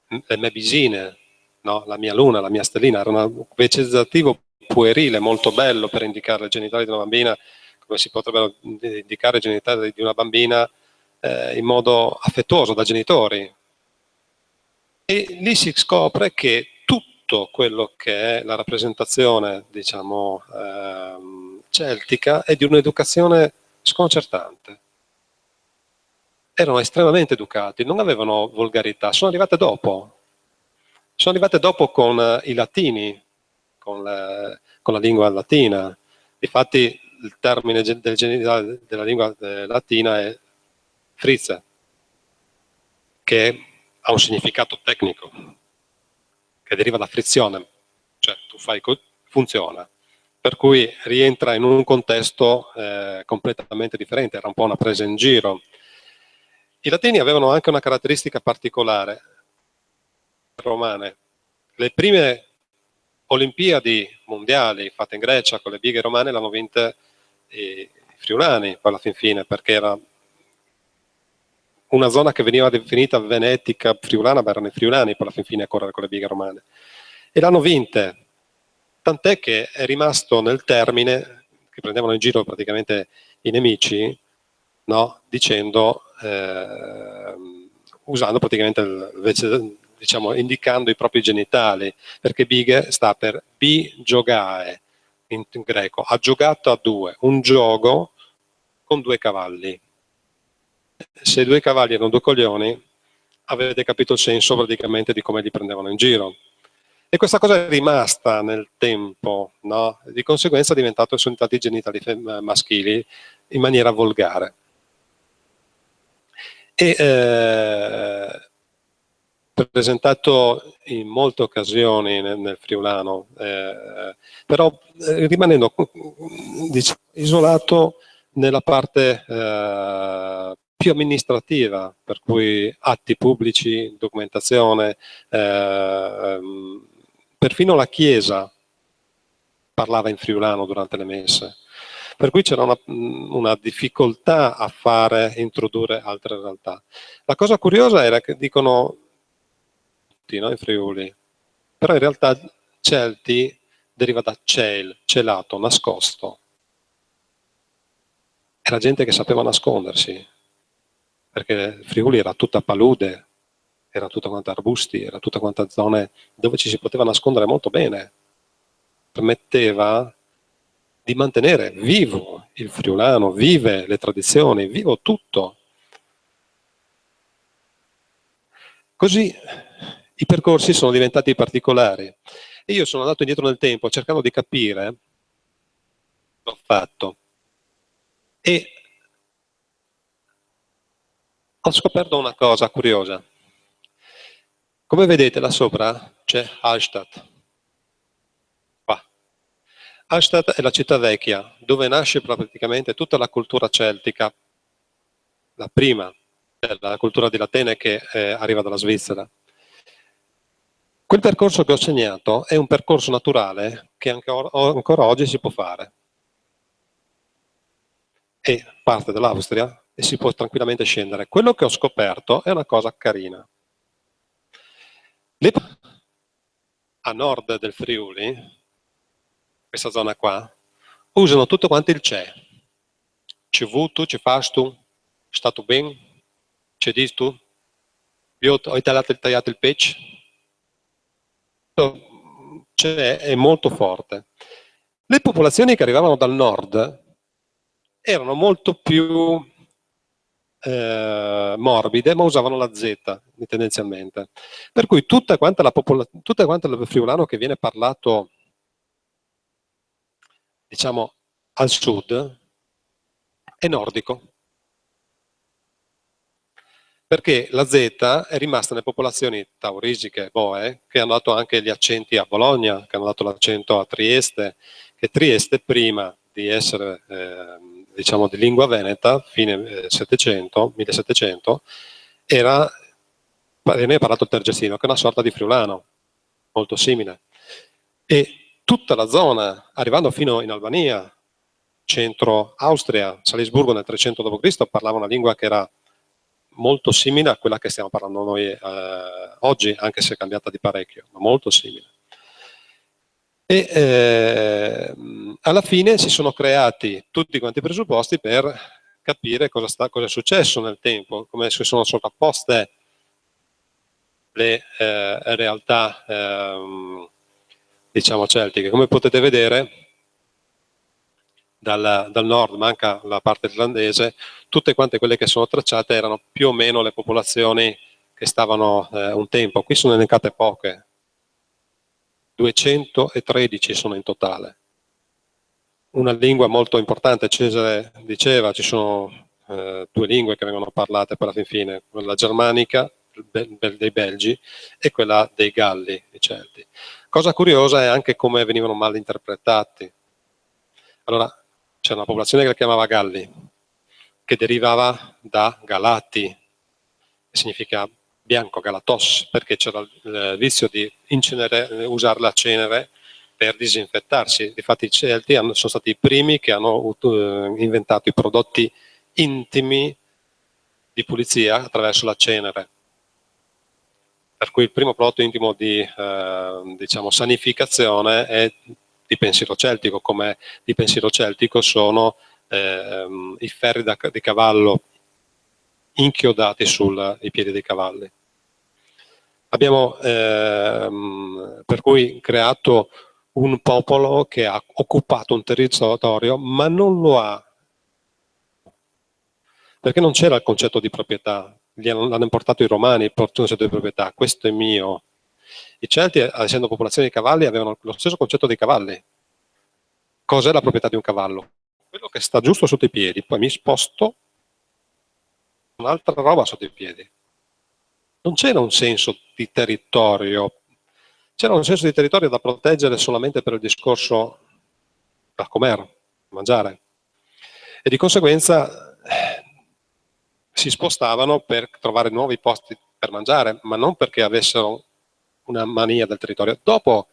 le mie Bisine, no, la mia luna, la mia stellina, era un vecchizzativo puerile, molto bello per indicare i genitali di una bambina, come si potrebbero indicare i genitali di una bambina in modo affettuoso da genitori. E lì si scopre che tutto quello che è la rappresentazione, diciamo, celtica è di un'educazione sconcertante. erano estremamente educati, non avevano volgarità, sono arrivate dopo. Sono arrivate dopo con i latini, con la lingua latina. Infatti il termine del genitale della lingua latina è frizze, che ha un significato tecnico, che deriva da frizione, cioè tu fai funziona, per cui rientra in un contesto completamente differente, era un po' una presa in giro. I latini avevano anche una caratteristica particolare, romane. Le prime Olimpiadi mondiali fatte in Grecia con le bighe romane l'hanno vinte i friulani, poi alla fin fine, perché era una zona che veniva definita venetica, friulana, ma erano i friulani poi alla fin fine a correre con le bighe romane. E l'hanno vinte, tant'è che è rimasto nel termine, che prendevano in giro praticamente i nemici, no? Dicendo, usando praticamente, diciamo, indicando i propri genitali, perché bighe sta per bigiogae, in greco, ha giocato a due, un gioco con due cavalli. Se i due cavalli erano due coglioni, avete capito il senso praticamente di come li prendevano in giro. E questa cosa è rimasta nel tempo, no? Di conseguenza sono diventati i genitali maschili in maniera volgare. E presentato in molte occasioni nel friulano, però rimanendo diciamo, isolato nella parte più amministrativa, per cui atti pubblici, documentazione, perfino la Chiesa parlava in friulano durante le messe, per cui c'era una difficoltà a introdurre altre realtà. La cosa curiosa era che dicono tutti, no, in Friuli, però in realtà Celti deriva da celato, nascosto. Era gente che sapeva nascondersi, perché Friuli era tutta palude, era tutta quanta arbusti, era tutta quanta zone dove ci si poteva nascondere molto bene. Permetteva di mantenere vivo il friulano, vive le tradizioni, vivo tutto. Così i percorsi sono diventati particolari. E io sono andato indietro nel tempo cercando di capire, l'ho fatto, e ho scoperto una cosa curiosa. Come vedete là sopra c'è Hallstatt. Qua. Hallstatt è la città vecchia, dove nasce praticamente tutta la cultura celtica, la prima, la cultura dell'Atene che arriva dalla Svizzera. Quel percorso che ho segnato è un percorso naturale che ancora oggi si può fare. E parte dall'Austria e si può tranquillamente scendere. Quello che ho scoperto è una cosa carina. A nord del Friuli, questa zona qua, usano tutto quanto il c'è. Ci vu tu, ci fas tu, sta tu ben, ci dis tu, io ho tagliato il pece. C'è è molto forte. Le popolazioni che arrivavano dal nord erano molto più morbide, ma usavano la Z tendenzialmente. Per cui tutta quanta il friulano che viene parlato, diciamo, al sud, è nordico. Perché la Z è rimasta nelle popolazioni taurisiche, boe, che hanno dato anche gli accenti a Bologna, che hanno dato l'accento a Trieste, che Trieste prima di essere, diciamo, di lingua veneta, fine 1700, veniva parlato il Tergesino, che è una sorta di friulano, molto simile. E tutta la zona, arrivando fino in Albania, centro Austria, Salisburgo nel 300 d.C., parlava una lingua che era molto simile a quella che stiamo parlando noi oggi, anche se è cambiata di parecchio, ma molto simile. E alla fine si sono creati tutti quanti i presupposti per capire cosa è successo nel tempo, come si sono sovrapposte le realtà diciamo celtiche. Come potete vedere, dal nord, manca la parte irlandese, tutte quante quelle che sono tracciate erano più o meno le popolazioni che stavano un tempo. Qui sono elencate poche, 213 sono in totale. Una lingua molto importante, Cesare diceva, ci sono due lingue che vengono parlate per la fin fine, quella germanica dei Belgi e quella dei Galli, i Celti. Cosa curiosa è anche come venivano mal interpretati. Allora, c'era una popolazione che la chiamava Galli, che derivava da Galati, che significa bianco, Galatos, perché c'era il vizio di usare la cenere per disinfettarsi. Infatti i Celti sono stati i primi che hanno inventato i prodotti intimi di pulizia attraverso la cenere. Per cui il primo prodotto intimo di diciamo, sanificazione è di pensiero celtico, come di pensiero celtico sono i ferri di cavallo inchiodati sui piedi dei cavalli. Abbiamo per cui creato un popolo che ha occupato un territorio, ma non lo ha, perché non c'era il concetto di proprietà. L'hanno importato i romani, il concetto di proprietà, questo è mio. I Celti, essendo popolazione di cavalli, avevano lo stesso concetto dei cavalli. Cos'è la proprietà di un cavallo? Quello che sta giusto sotto i piedi, poi mi sposto un'altra roba sotto i piedi. Non c'era un senso di territorio, c'era un senso di territorio da proteggere solamente per il discorso da comer, mangiare. E di conseguenza si spostavano per trovare nuovi posti per mangiare, ma non perché avessero una mania del territorio. Dopo,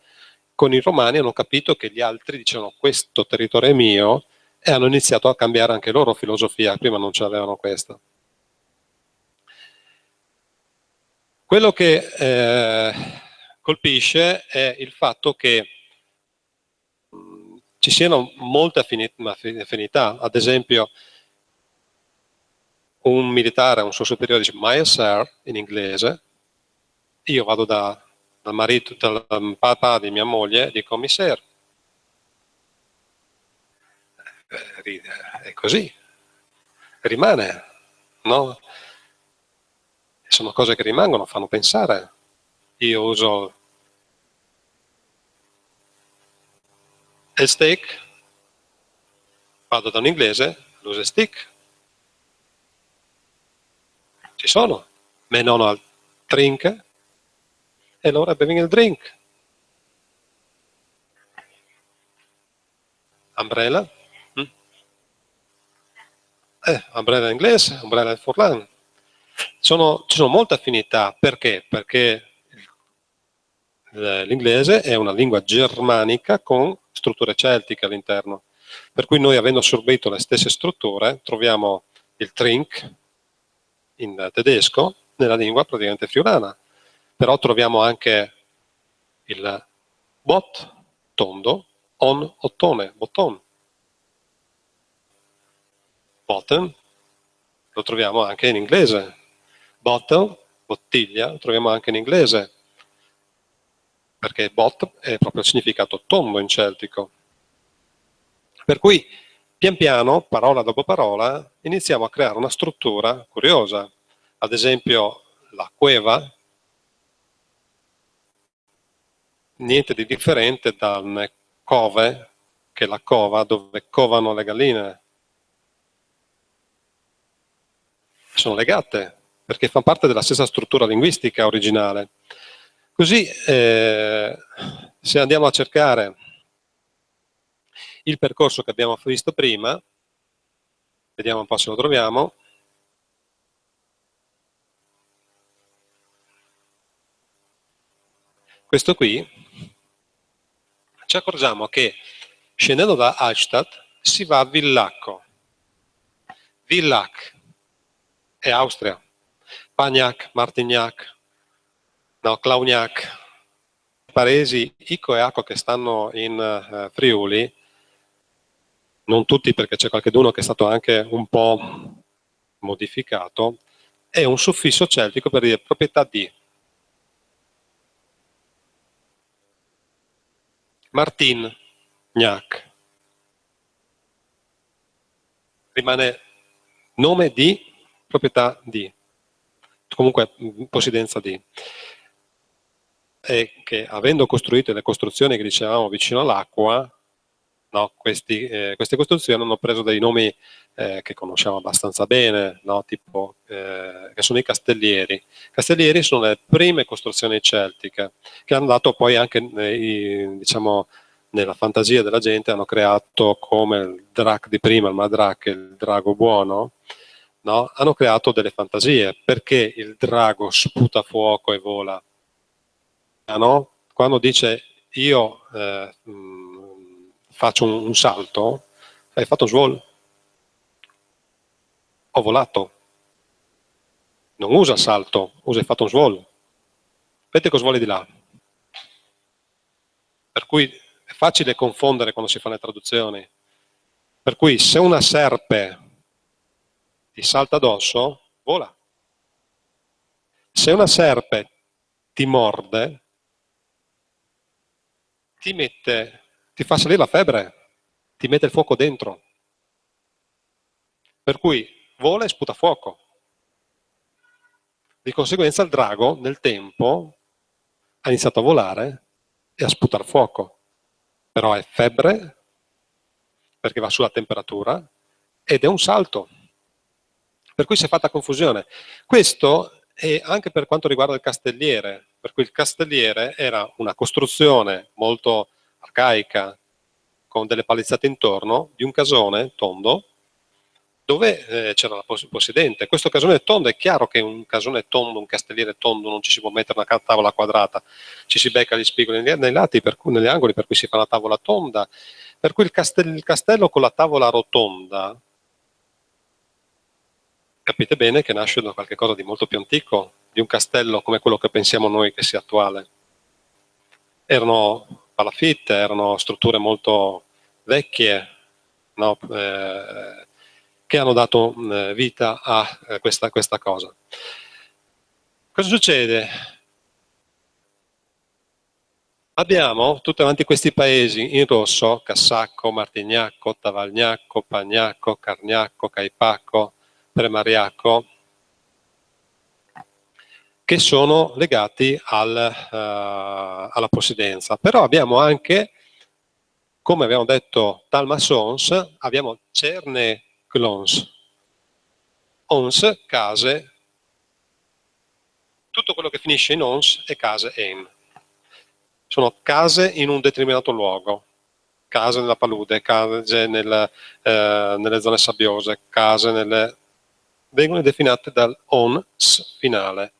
con i romani, hanno capito che gli altri dicevano questo territorio è mio e hanno iniziato a cambiare anche loro filosofia, prima non ce l'avevano questa. Quello che colpisce è il fatto che ci siano molte affinità. Ad esempio, un militare, un suo superiore dice "My sir" in inglese, io vado dal marito, dal papà di mia moglie e dico "mi sir". È così, rimane, no? Sono cose che rimangono, fanno pensare. Io uso il steak, vado da un inglese, lo uso il stick. Ci sono, ma non al drink, e allora bevi il drink. Umbrella? Umbrella inglese, umbrella in furlan. Ci sono molte affinità, perché? Perché l'inglese è una lingua germanica con strutture celtiche all'interno, per cui noi, avendo assorbito le stesse strutture, troviamo il trink in tedesco nella lingua praticamente friulana, però troviamo anche il bot, tondo, on, ottone, botton. Bottom lo troviamo anche in inglese. Bottle, bottiglia, lo troviamo anche in inglese, perché bot è proprio il significato tondo in celtico. Per cui, pian piano, parola dopo parola, iniziamo a creare una struttura curiosa. Ad esempio, la cueva, niente di differente dal cove, che è la cova dove covano le galline. Sono legate, perché fanno parte della stessa struttura linguistica originale. Così, se andiamo a cercare il percorso che abbiamo visto prima, vediamo un po' se lo troviamo. Questo qui, ci accorgiamo che scendendo da Altstadt si va a Villacco. Villach è Austria. Pagnac, Martignac, no, Claugnac, paesi Ico e Aco che stanno in Friuli, non tutti perché c'è qualcuno che è stato anche un po' modificato, è un suffisso celtico per dire proprietà di. Martignac. rimane nome di, proprietà di, comunque possidenza di. E che avendo costruito le costruzioni che dicevamo vicino all'acqua, no, queste costruzioni hanno preso dei nomi che conosciamo abbastanza bene, no, tipo che sono i castellieri. I castellieri sono le prime costruzioni celtiche che hanno dato poi anche, diciamo, nella fantasia della gente, hanno creato come il Drac di prima, il Madrak, il drago buono, no? Hanno creato delle fantasie. Perché il drago sputa fuoco e vola? No? Quando dice io faccio un salto, hai fatto un swall, ho volato, non usa salto, usa hai fatto un swall, vedete cosa vuole di là, per cui è facile confondere quando si fanno le traduzioni, per cui se una serpe ti salta addosso, vola, se una serpe ti morde, ti fa salire la febbre, ti mette il fuoco dentro. Per cui vola e sputa fuoco. Di conseguenza il drago nel tempo ha iniziato a volare e a sputare fuoco. Però è febbre, perché va sulla temperatura, ed è un salto. Per cui si è fatta confusione. Questo è anche per quanto riguarda il castelliere, per cui il castelliere era una costruzione molto arcaica, con delle palizzate intorno, di un casone tondo, dove c'era la possidente. Questo casone tondo, è chiaro che un casone tondo, un castelliere tondo, non ci si può mettere una tavola quadrata, ci si becca gli spigoli nei lati, negli angoli, per cui si fa una tavola tonda. Per cui il castello con la tavola rotonda, capite bene che nasce da qualcosa di molto più antico, di un castello come quello che pensiamo noi che sia attuale. Erano palafitte, erano strutture molto vecchie, no? Che hanno dato vita a questa cosa. Cosa succede? Abbiamo tutti avanti questi paesi in rosso: Cassacco, Martignacco, Tavagnacco, Pagnacco, Cargnacco, Caipacco, Premariacco, che sono legati alla possidenza. Però abbiamo anche, come abbiamo detto, Talma-Sons, abbiamo Cerne-Clons. Ons, case, tutto quello che finisce in ons è case en. Sono case in un determinato luogo, case nella palude, case nelle zone sabbiose, case vengono definite dal ons finale.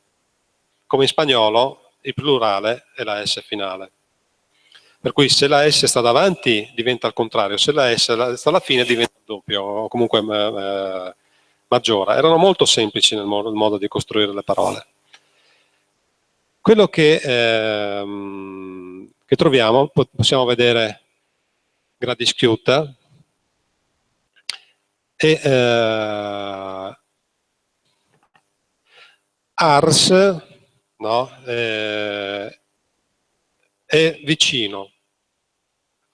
Come in spagnolo il plurale è la S finale. Per cui se la S sta davanti diventa al contrario, se la S sta alla fine diventa doppio o comunque maggiore. Erano molto semplici nel modo di costruire le parole. Quello che troviamo, possiamo vedere Gradischiuta, e Ars, no? È vicino.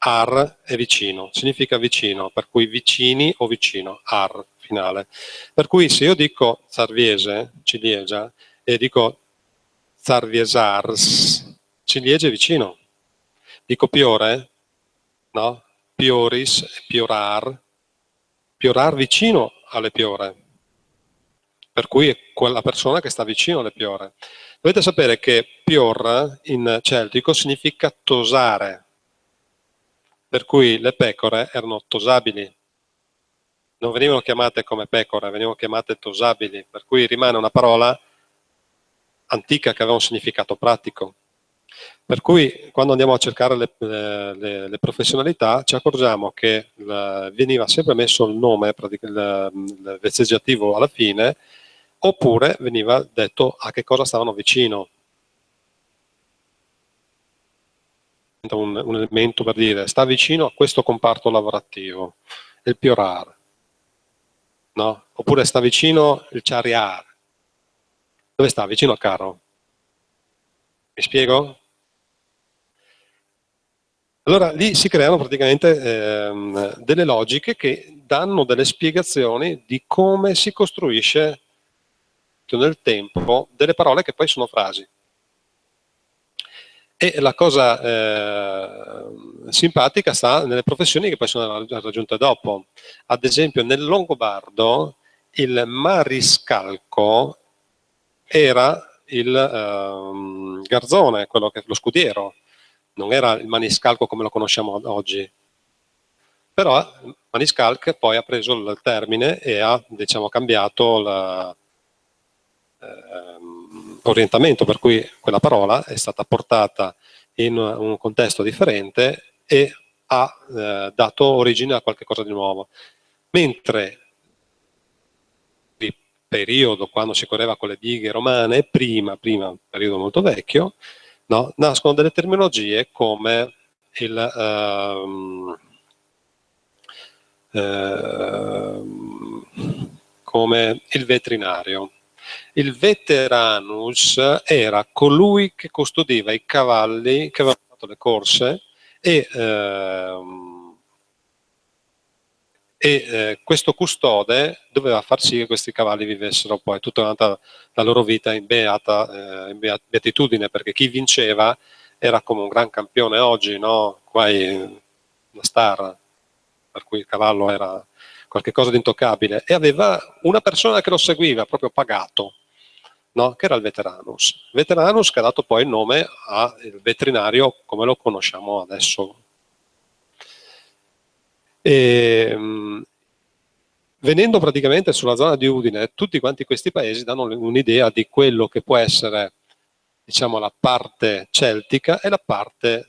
Ar è vicino, significa vicino, per cui vicini o vicino, ar finale. Per cui se io dico Zarviese, ciliegia, e dico Zarviesars, ciliegia è vicino. Dico Piore, no? Pioris, Piorar, Piorar vicino alle Piore. Per cui è quella persona che sta vicino alle Piore. Dovete sapere che Pior in celtico significa tosare. Per cui le pecore erano tosabili, non venivano chiamate come pecore, venivano chiamate tosabili, per cui rimane una parola antica che aveva un significato pratico. Per cui quando andiamo a cercare le professionalità ci accorgiamo che veniva sempre messo il nome, il vezzeggiativo alla fine, oppure veniva detto a che cosa stavano vicino. Un elemento per dire sta vicino a questo comparto lavorativo, il piorar, no? Oppure sta vicino il chariar. Dove sta? Vicino al carro. Mi spiego? Allora lì si creano praticamente delle logiche che danno delle spiegazioni di come si costruisce nel tempo delle parole che poi sono frasi. E la cosa simpatica sta nelle professioni che poi sono raggiunte dopo. Ad esempio nel longobardo il mariscalco era il garzone, lo scudiero, non era il maniscalco come lo conosciamo oggi. Però il maniscalco poi ha preso il termine e ha, diciamo, cambiato l'orientamento, per cui quella parola è stata portata in un contesto differente e ha dato origine a qualcosa di nuovo. Mentre il periodo, quando si correva con le dighe romane, prima un periodo molto vecchio, no, nascono delle terminologie come come il veterinario. Il veteranus era colui che custodiva i cavalli che avevano fatto le corse e questo custode doveva far sì che questi cavalli vivessero poi tutta la loro vita in beatitudine, perché chi vinceva era come un gran campione oggi, no? Guai una star, per cui il cavallo era qualcosa di intoccabile, e aveva una persona che lo seguiva, proprio pagato, no? Che era il veteranus. Veteranus che ha dato poi il nome al veterinario come lo conosciamo adesso. Venendo praticamente sulla zona di Udine, tutti quanti questi paesi danno un'idea di quello che può essere, diciamo, la parte celtica e la parte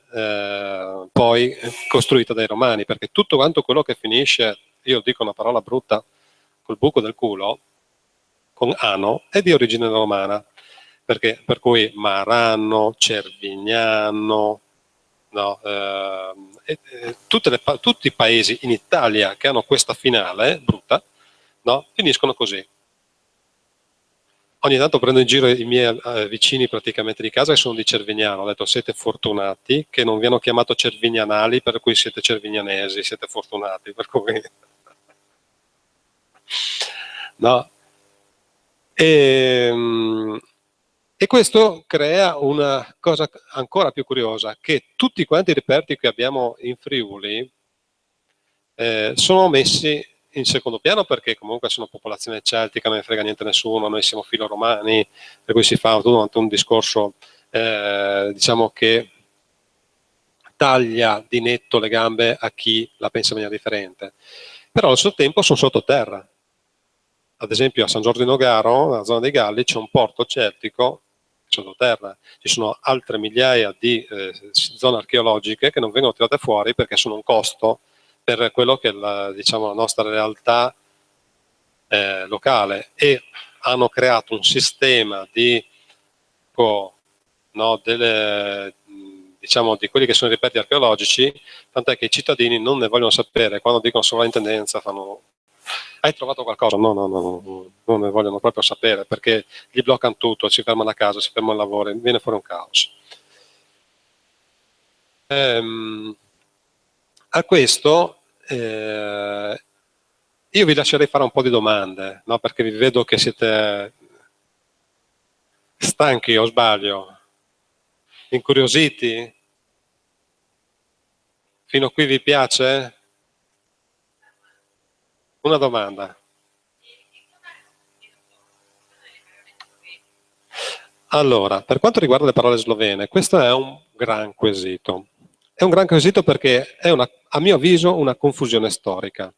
poi costruita dai romani, perché tutto quanto quello che finisce, io dico una parola brutta, col buco del culo, con ano, è di origine romana, per cui Marano, Cervignano, no, tutti i paesi in Italia che hanno questa finale brutta, no, finiscono così. Ogni tanto prendo in giro i miei vicini praticamente di casa che sono di Cervignano, ho detto siete fortunati che non vi hanno chiamato cervignanali, per cui siete cervignanesi, siete fortunati, per cui no. E questo crea una cosa ancora più curiosa, che tutti quanti i reperti che abbiamo in Friuli sono messi in secondo piano perché comunque sono popolazione celtica, non ne frega niente a nessuno, noi siamo filoromani, per cui si fa tutto un discorso diciamo che taglia di netto le gambe a chi la pensa in maniera differente. Però allo stesso tempo sono sottoterra. Ad esempio a San Giorgio di Nogaro, nella zona dei Galli, c'è un porto celtico sottoterra. Ci sono altre migliaia di zone archeologiche che non vengono tirate fuori perché sono un costo per quello che è diciamo, la nostra realtà locale, e hanno creato un sistema di, no, diciamo, di quelli che sono i reperti archeologici, tant'è che i cittadini non ne vogliono sapere. Quando dicono sovrintendenza fanno: hai trovato qualcosa? No, non ne vogliono proprio sapere, perché gli bloccano tutto, si fermano a casa, si fermano il lavoro, viene fuori un caos. A questo io vi lascerei fare un po' di domande, no? Perché vi vedo che siete stanchi, o sbaglio? Incuriositi? Fino a qui vi piace? Una domanda. Allora, per quanto riguarda le parole slovene, questo è un gran quesito. È un gran quesito perché è, a mio avviso, una confusione storica.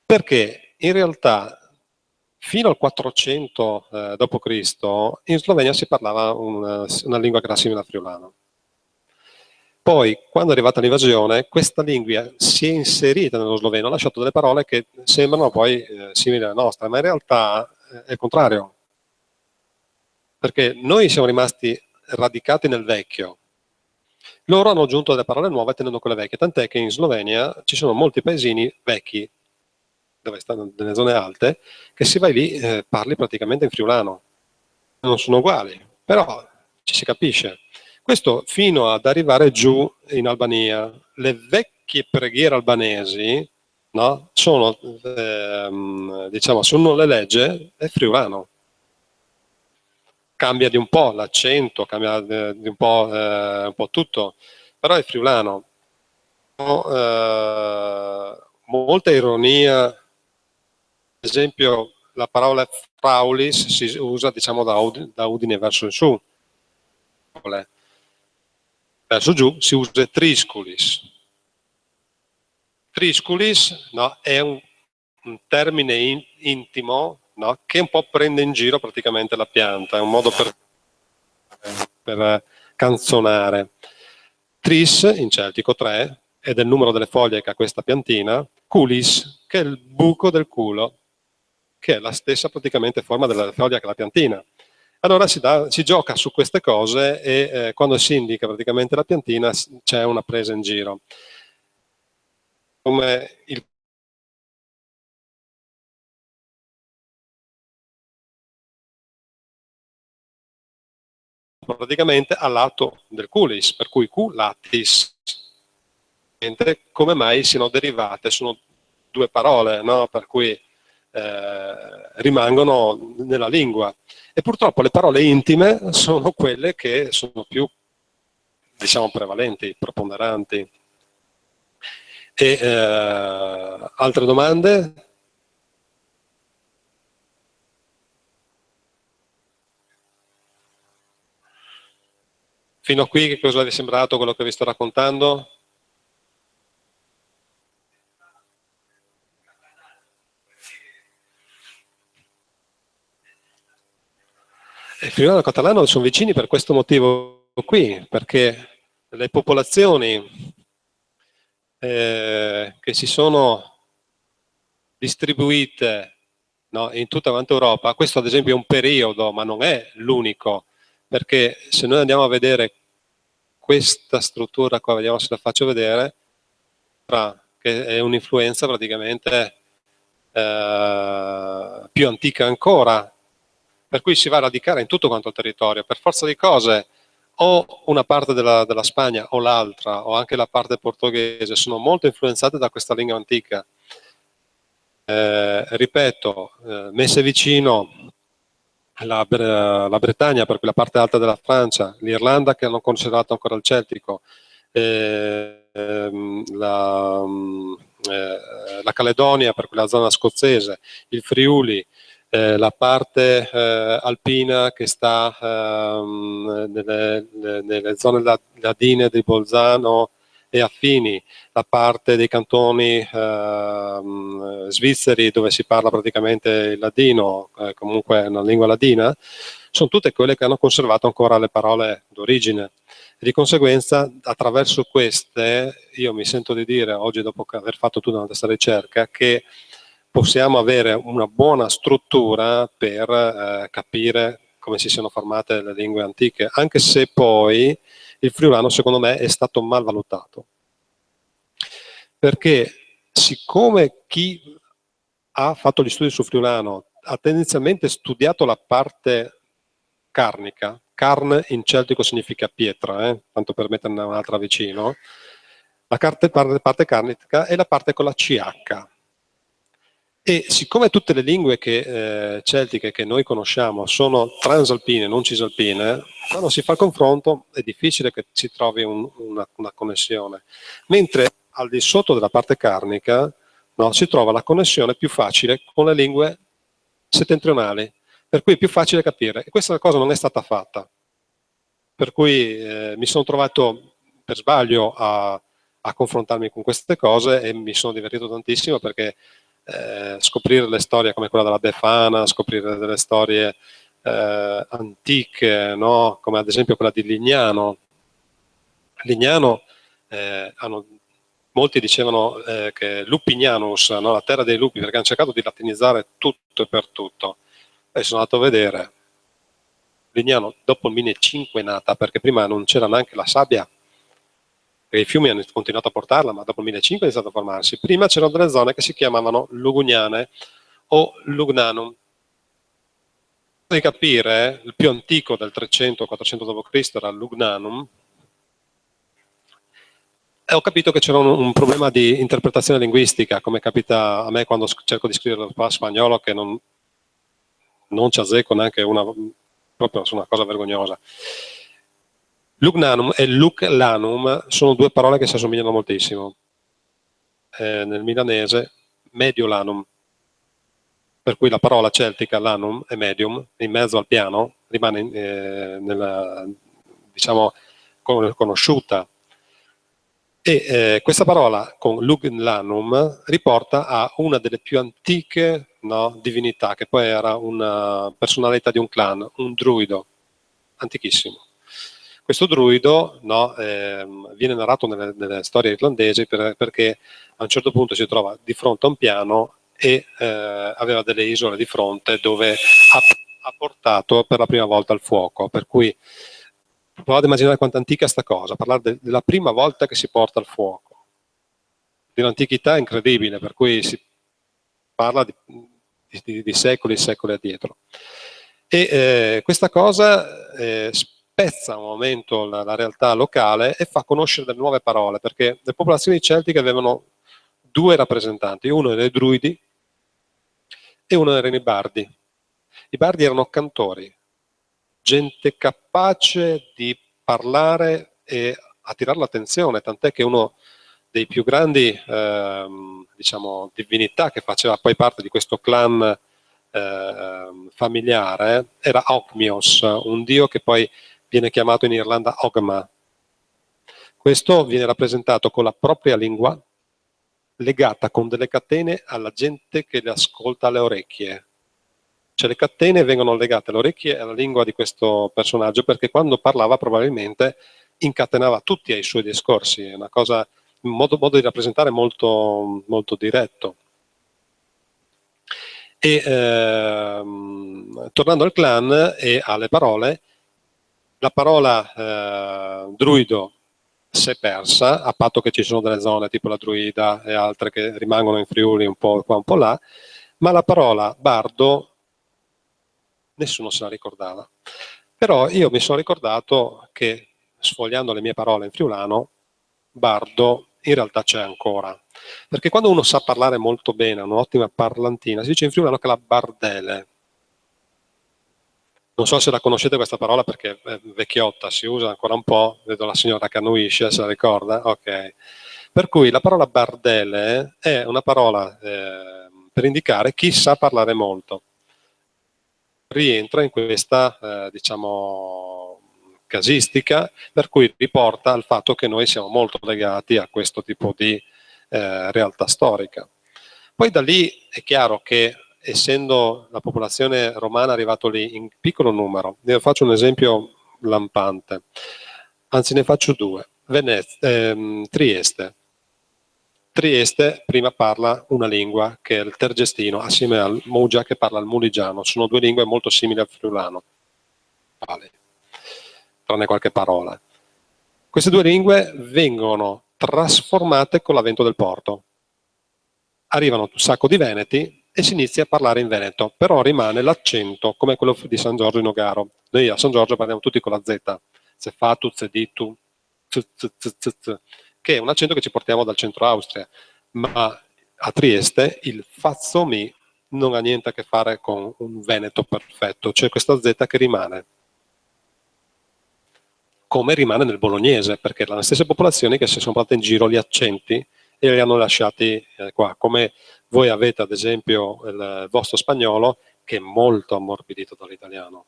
Perché in realtà fino al 400 d.C. in Slovenia si parlava una lingua che era simile al friulano. Poi, quando è arrivata l'invasione, questa lingua si è inserita nello sloveno, ha lasciato delle parole che sembrano poi simili alle nostre, ma in realtà è il contrario. Perché noi siamo rimasti radicati nel vecchio. Loro hanno aggiunto delle parole nuove tenendo quelle vecchie, tant'è che in Slovenia ci sono molti paesini vecchi, dove stanno nelle zone alte, che se vai lì parli praticamente in friulano. Non sono uguali, però ci si capisce. Questo fino ad arrivare giù in Albania. Le vecchie preghiere albanesi, no, sono, diciamo, se uno le legge, è friulano. Cambia di un po' l'accento, cambia di un po' tutto, però è friulano. Molta ironia, ad esempio la parola fraulis si usa, diciamo, da Udine verso il su, verso giù si usa trisculis. Trisculis, no, è un termine intimo, no, che un po' prende in giro praticamente la pianta, è un modo per canzonare. Tris, in celtico 3, ed è il numero delle foglie che ha questa piantina, culis, che è il buco del culo, che è la stessa praticamente forma della foglia che la piantina. Allora si gioca su queste cose e quando si indica praticamente la piantina c'è una presa in giro. Come praticamente al lato del culis, per cui culatis. Come mai siano derivate? Sono due parole, no? Per cui rimangono nella lingua. E purtroppo le parole intime sono quelle che sono più, diciamo, prevalenti, preponderanti. E altre domande? Fino a qui che cosa vi è sembrato quello che vi sto raccontando? Il friulano e il catalano sono vicini per questo motivo qui, perché le popolazioni che si sono distribuite, no, in tutta quanta Europa, questo ad esempio è un periodo, ma non è l'unico, perché se noi andiamo a vedere questa struttura qua, vediamo se la faccio vedere, che è un'influenza praticamente più antica ancora, per cui si va a radicare in tutto quanto il territorio. Per forza di cose, o una parte della Spagna o l'altra, o anche la parte portoghese, sono molto influenzate da questa lingua antica. Ripeto, messe vicino la Bretagna, per cui la parte alta della Francia, l'Irlanda che hanno conservato ancora il celtico, la Caledonia, per cui la zona scozzese, il Friuli, la parte alpina che sta nelle zone ladine di Bolzano e affini, la parte dei cantoni svizzeri dove si parla praticamente il ladino, comunque una lingua ladina, sono tutte quelle che hanno conservato ancora le parole d'origine. Di conseguenza, attraverso queste, io mi sento di dire, oggi dopo aver fatto tutta questa ricerca, che possiamo avere una buona struttura per capire come si siano formate le lingue antiche, anche se poi il friulano secondo me è stato mal valutato. Perché siccome chi ha fatto gli studi sul friulano ha tendenzialmente studiato la parte carnica, carne in celtico significa pietra, tanto per metterne un'altra vicino, la parte carnica è la parte con la CH. E siccome tutte le lingue celtiche che noi conosciamo sono transalpine, non cisalpine, quando si fa il confronto è difficile che si trovi una connessione. Mentre al di sotto della parte carnica, no, si trova la connessione più facile con le lingue settentrionali, per cui è più facile capire. E questa cosa non è stata fatta. Per cui mi sono trovato per sbaglio a confrontarmi con queste cose e mi sono divertito tantissimo perché scoprire le storie come quella della Befana, scoprire delle storie antiche, no? Come ad esempio quella di Lignano. Lignano, molti dicevano che Lupignanus, no? La terra dei lupi, perché hanno cercato di latinizzare tutto e per tutto. E sono andato a vedere, Lignano dopo il 1500 è nata, perché prima non c'era neanche la sabbia, i fiumi hanno continuato a portarla, ma dopo il 1500 è iniziato a formarsi. Prima c'erano delle zone che si chiamavano Lugugnane o Lugnanum. di capire, il più antico del 300-400 d.C. era Lugnanum, e ho capito che c'era un problema di interpretazione linguistica, come capita a me quando cerco di scrivere il spagnolo, che non ci azzecco neanche proprio su una cosa vergognosa. Lugnanum e Luclanum sono due parole che si assomigliano moltissimo. Nel milanese, Mediolanum, per cui la parola celtica lanum è medium, in mezzo al piano, rimane diciamo conosciuta. E questa parola con Luglanum riporta a una delle più antiche divinità, che poi era una personalità di un clan, un druido, antichissimo. Questo druido viene narrato nelle storie irlandesi perché a un certo punto si trova di fronte a un piano e aveva delle isole di fronte dove ha portato per la prima volta il fuoco, per cui provate a immaginare quanto è antica sta cosa, parlare della prima volta che si porta il fuoco. Di un'antichità incredibile, per cui si parla di secoli e secoli addietro. E questa cosa spezza un momento la realtà locale e fa conoscere delle nuove parole, perché le popolazioni celtiche avevano due rappresentanti, uno era i druidi e uno erano i bardi. I bardi erano cantori, gente capace di parlare e attirare l'attenzione, tant'è che uno dei più grandi diciamo, divinità che faceva poi parte di questo clan familiare era Okmios, un dio che poi viene chiamato in Irlanda Ogma. Questo viene rappresentato con la propria lingua, legata con delle catene alla gente che le ascolta alle orecchie. Cioè le catene vengono legate alle orecchie e alla lingua di questo personaggio, perché quando parlava probabilmente incatenava tutti ai suoi discorsi. È una cosa, un modo di rappresentare molto, molto diretto. E tornando al clan e alle parole, la parola druido si è persa, a patto che ci sono delle zone tipo la Druida e altre che rimangono in Friuli un po' qua un po' là, ma la parola bardo nessuno se la ricordava. Però io mi sono ricordato che, sfogliando le mie parole in friulano, bardo in realtà c'è ancora. Perché quando uno sa parlare molto bene, ha un'ottima parlantina, si dice in friulano che la bardele. Non so se la conoscete questa parola perché è vecchiotta, si usa ancora un po', vedo la signora che annuisce, se la ricorda? Ok. Per cui la parola bardele è una parola per indicare chi sa parlare molto. Rientra in questa, diciamo, casistica, per cui riporta al fatto che noi siamo molto legati a questo tipo di realtà storica. Poi da lì è chiaro che, essendo la popolazione romana arrivato lì in piccolo numero, ne faccio un esempio lampante, anzi ne faccio due. Trieste. Trieste prima parla una lingua che è il tergestino, assieme al Muggia che parla il muligiano. Sono due lingue molto simili al friulano, tranne qualche parola. Queste due lingue vengono trasformate con l'avvento del porto. Arrivano un sacco di veneti e si inizia a parlare in veneto, però rimane l'accento come quello di San Giorgio in Nogaro. Noi a San Giorgio parliamo tutti con la Z, Zefatu, Zeditu, che è un accento che ci portiamo dal centro Austria, ma a Trieste il fazzomi non ha niente a che fare con un veneto perfetto, c'è questa Z che rimane, come rimane nel bolognese, perché erano le stesse popolazioni che si sono portate in giro gli accenti e li hanno lasciati qua, come voi avete ad esempio il vostro spagnolo che è molto ammorbidito dall'italiano.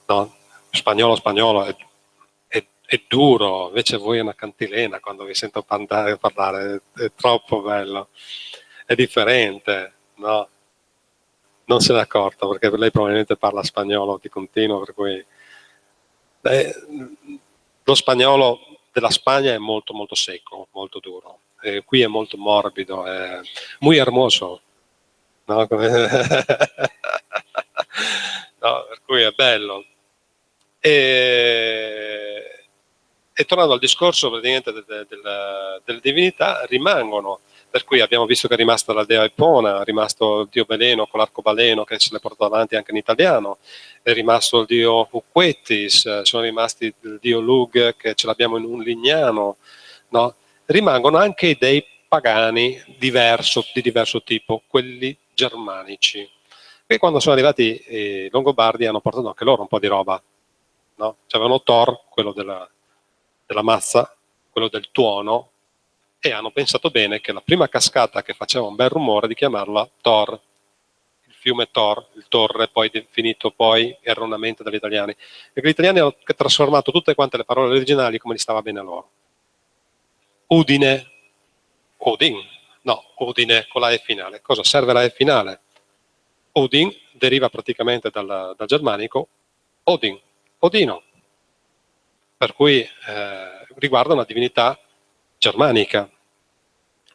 No? Spagnolo è duro, invece voi è una cantilena quando vi sento parlare, è troppo bello, è differente, no? Non se n'è accorto perché lei probabilmente parla spagnolo di continuo, per cui lo spagnolo della Spagna è molto molto secco, molto duro. Qui è molto morbido, è muy hermoso, no? No, per cui è bello. E tornando al discorso praticamente delle divinità, rimangono Per cui abbiamo visto che è rimasta la dea Epona, è rimasto il dio Veleno con l'arcobaleno che ce l'ha portato avanti anche in italiano, è rimasto il dio Uquetis, sono rimasti il dio Lug che ce l'abbiamo in un lignano, no? Rimangono anche i dei pagani di diverso tipo, quelli germanici. E quando sono arrivati i Longobardi hanno portato anche loro un po' di roba, no? C'avevano Thor, quello della mazza, quello del tuono, e hanno pensato bene che la prima cascata che faceva un bel rumore di chiamarla Tor, il fiume Tor, il Torre, poi definito poi erroneamente dagli italiani. E gli italiani hanno trasformato tutte quante le parole originali come gli stava bene a loro. Udine, Odin, no, Udine con la E finale. Cosa serve la E finale? Odin deriva praticamente dal germanico Odin, Odino, per cui riguarda una divinità germanica.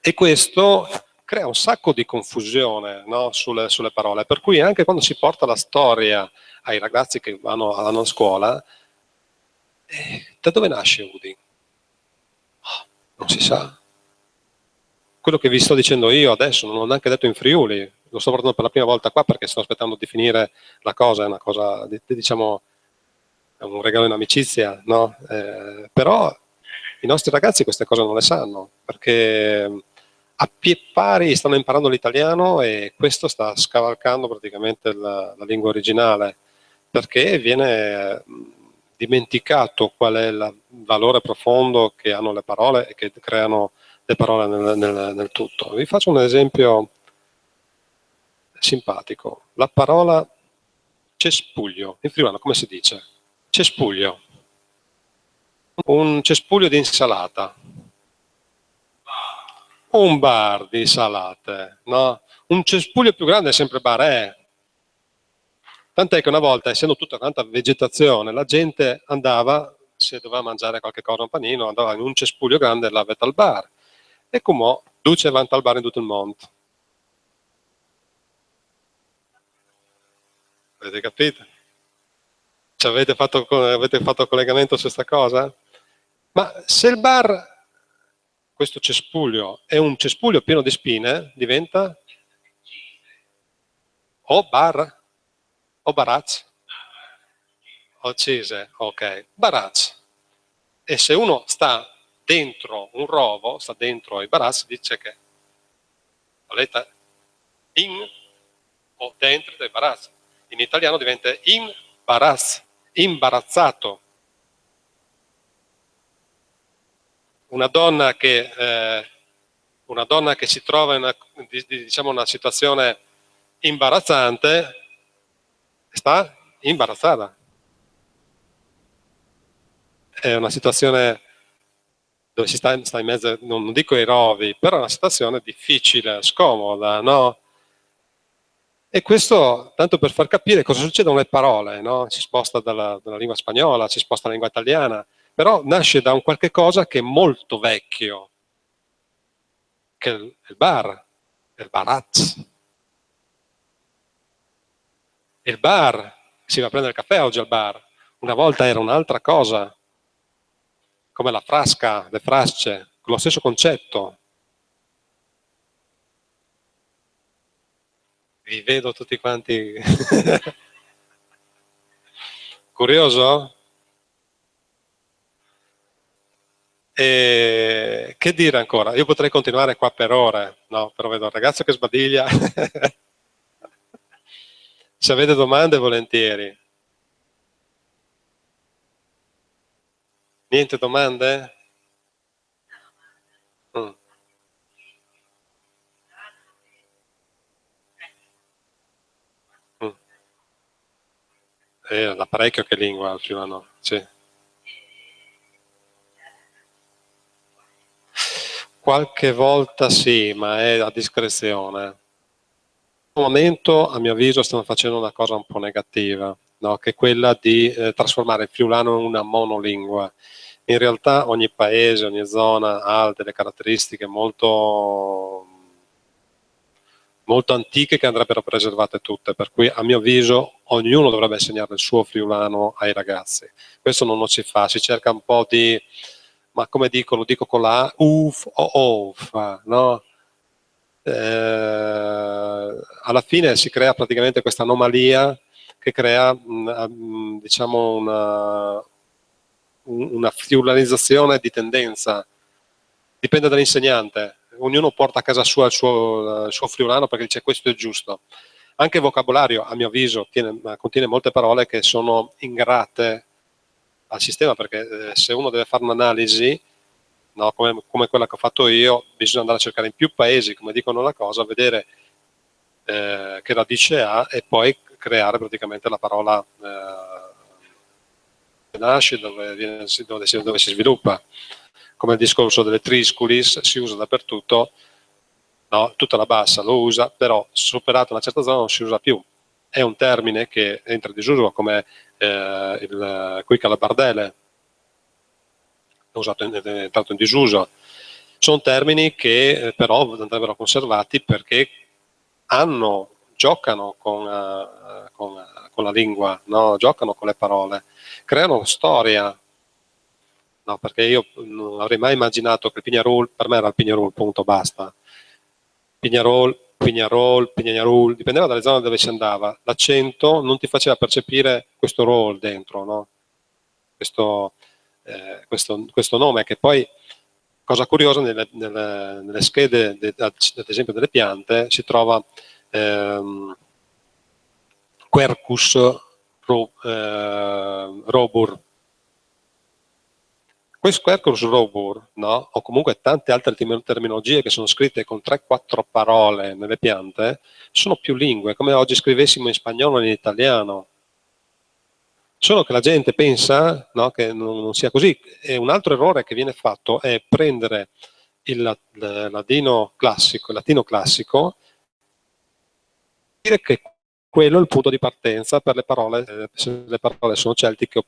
E questo crea un sacco di confusione, no, sulle parole, per cui anche quando si porta la storia ai ragazzi che vanno a scuola, da dove nasce Udin? Oh, non si sa. Quello che vi sto dicendo io adesso non l'ho neanche detto in Friuli, lo sto portando per la prima volta qua perché sto aspettando di finire la cosa, è una cosa, diciamo, è un regalo in amicizia, no? Però i nostri ragazzi queste cose non le sanno, perché a pie pari stanno imparando l'italiano e questo sta scavalcando praticamente la lingua originale, perché viene dimenticato qual è il valore profondo che hanno le parole e che creano le parole nel tutto. Vi faccio un esempio simpatico. La parola cespuglio, in friulano come si dice? Cespuglio. Un cespuglio di insalata. Un bar di insalate, no? Un cespuglio più grande è sempre bar, Tant'è che una volta, essendo tutta tanta vegetazione, la gente andava, se doveva mangiare qualche cosa, un panino, andava in un cespuglio grande e l'aveva al bar. E come duce vanta al bar in tutto il mondo. Avete capito? Avete fatto collegamento su questa cosa? Ma se il bar, questo cespuglio, è un cespuglio pieno di spine, diventa o bar, o barazzo, o cise, ok, barazzo. E se uno sta dentro un rovo, sta dentro i barazzi, dice che volete in o dentro dei barazzi. In italiano diventa imbarazzo, imbarazzato. Una donna che si trova in una situazione imbarazzante sta imbarazzata. È una situazione dove si sta in mezzo, non dico ai rovi, però è una situazione difficile, scomoda, no? E questo tanto per far capire cosa succede con le parole, no? Si sposta dalla lingua spagnola, si sposta alla lingua italiana, però nasce da un qualche cosa che è molto vecchio, che è il bar, il barazzo. Il bar, si va a prendere il caffè oggi al bar, una volta era un'altra cosa, come la frasca, le frasce, con lo stesso concetto. Vi vedo tutti quanti curioso? E che dire ancora? Io potrei continuare qua per ore, no? Però vedo il ragazzo che sbadiglia. Se avete domande, volentieri. Niente domande? Da parecchio che lingua al friulano, sì. Qualche volta sì, ma è a discrezione. In questo momento, a mio avviso, stanno facendo una cosa un po' negativa, no? Che è quella di trasformare il friulano in una monolingua. In realtà ogni paese, ogni zona ha delle caratteristiche molto antiche che andrebbero preservate tutte, per cui a mio avviso ognuno dovrebbe insegnare il suo friulano ai ragazzi. Questo non lo si fa, si cerca un po' di, ma come dico, lo dico con la A, uff o off, no? alla fine si crea praticamente questa anomalia che crea diciamo una friulanizzazione di tendenza. Dipende dall'insegnante, ognuno porta a casa sua il suo friulano perché dice questo è giusto. Anche il vocabolario, a mio avviso, contiene molte parole che sono ingrate al sistema, perché se uno deve fare un'analisi, no, come quella che ho fatto io, bisogna andare a cercare in più paesi come dicono la cosa, vedere che radice ha e poi creare praticamente la parola che nasce, dove si sviluppa. Come il discorso delle trisculis, si usa dappertutto, no? Tutta la bassa lo usa, però superata una certa zona non si usa più. È un termine che entra in disuso, come il qui calabardele, è entrato in disuso. Sono termini che però andrebbero conservati perché giocano con la lingua, no? Giocano con le parole, creano storia. No, perché io non avrei mai immaginato che il Pignarol, per me era il Pignarol, punto, basta. Pignarol, Pignarol, dipendeva dalle zone dove si andava. L'accento non ti faceva percepire questo roll dentro, no? Questo nome, che poi, cosa curiosa, nelle schede, ad esempio delle piante, si trova Quercus robur. Questo Quercus robur, no? O comunque tante altre terminologie che sono scritte con 3-4 parole nelle piante, sono più lingue, come oggi scrivessimo in spagnolo e in italiano. Solo che la gente pensa, no, che non sia così. E un altro errore che viene fatto è prendere il latino classico e dire che quello è il punto di partenza per le parole, se le parole sono celtiche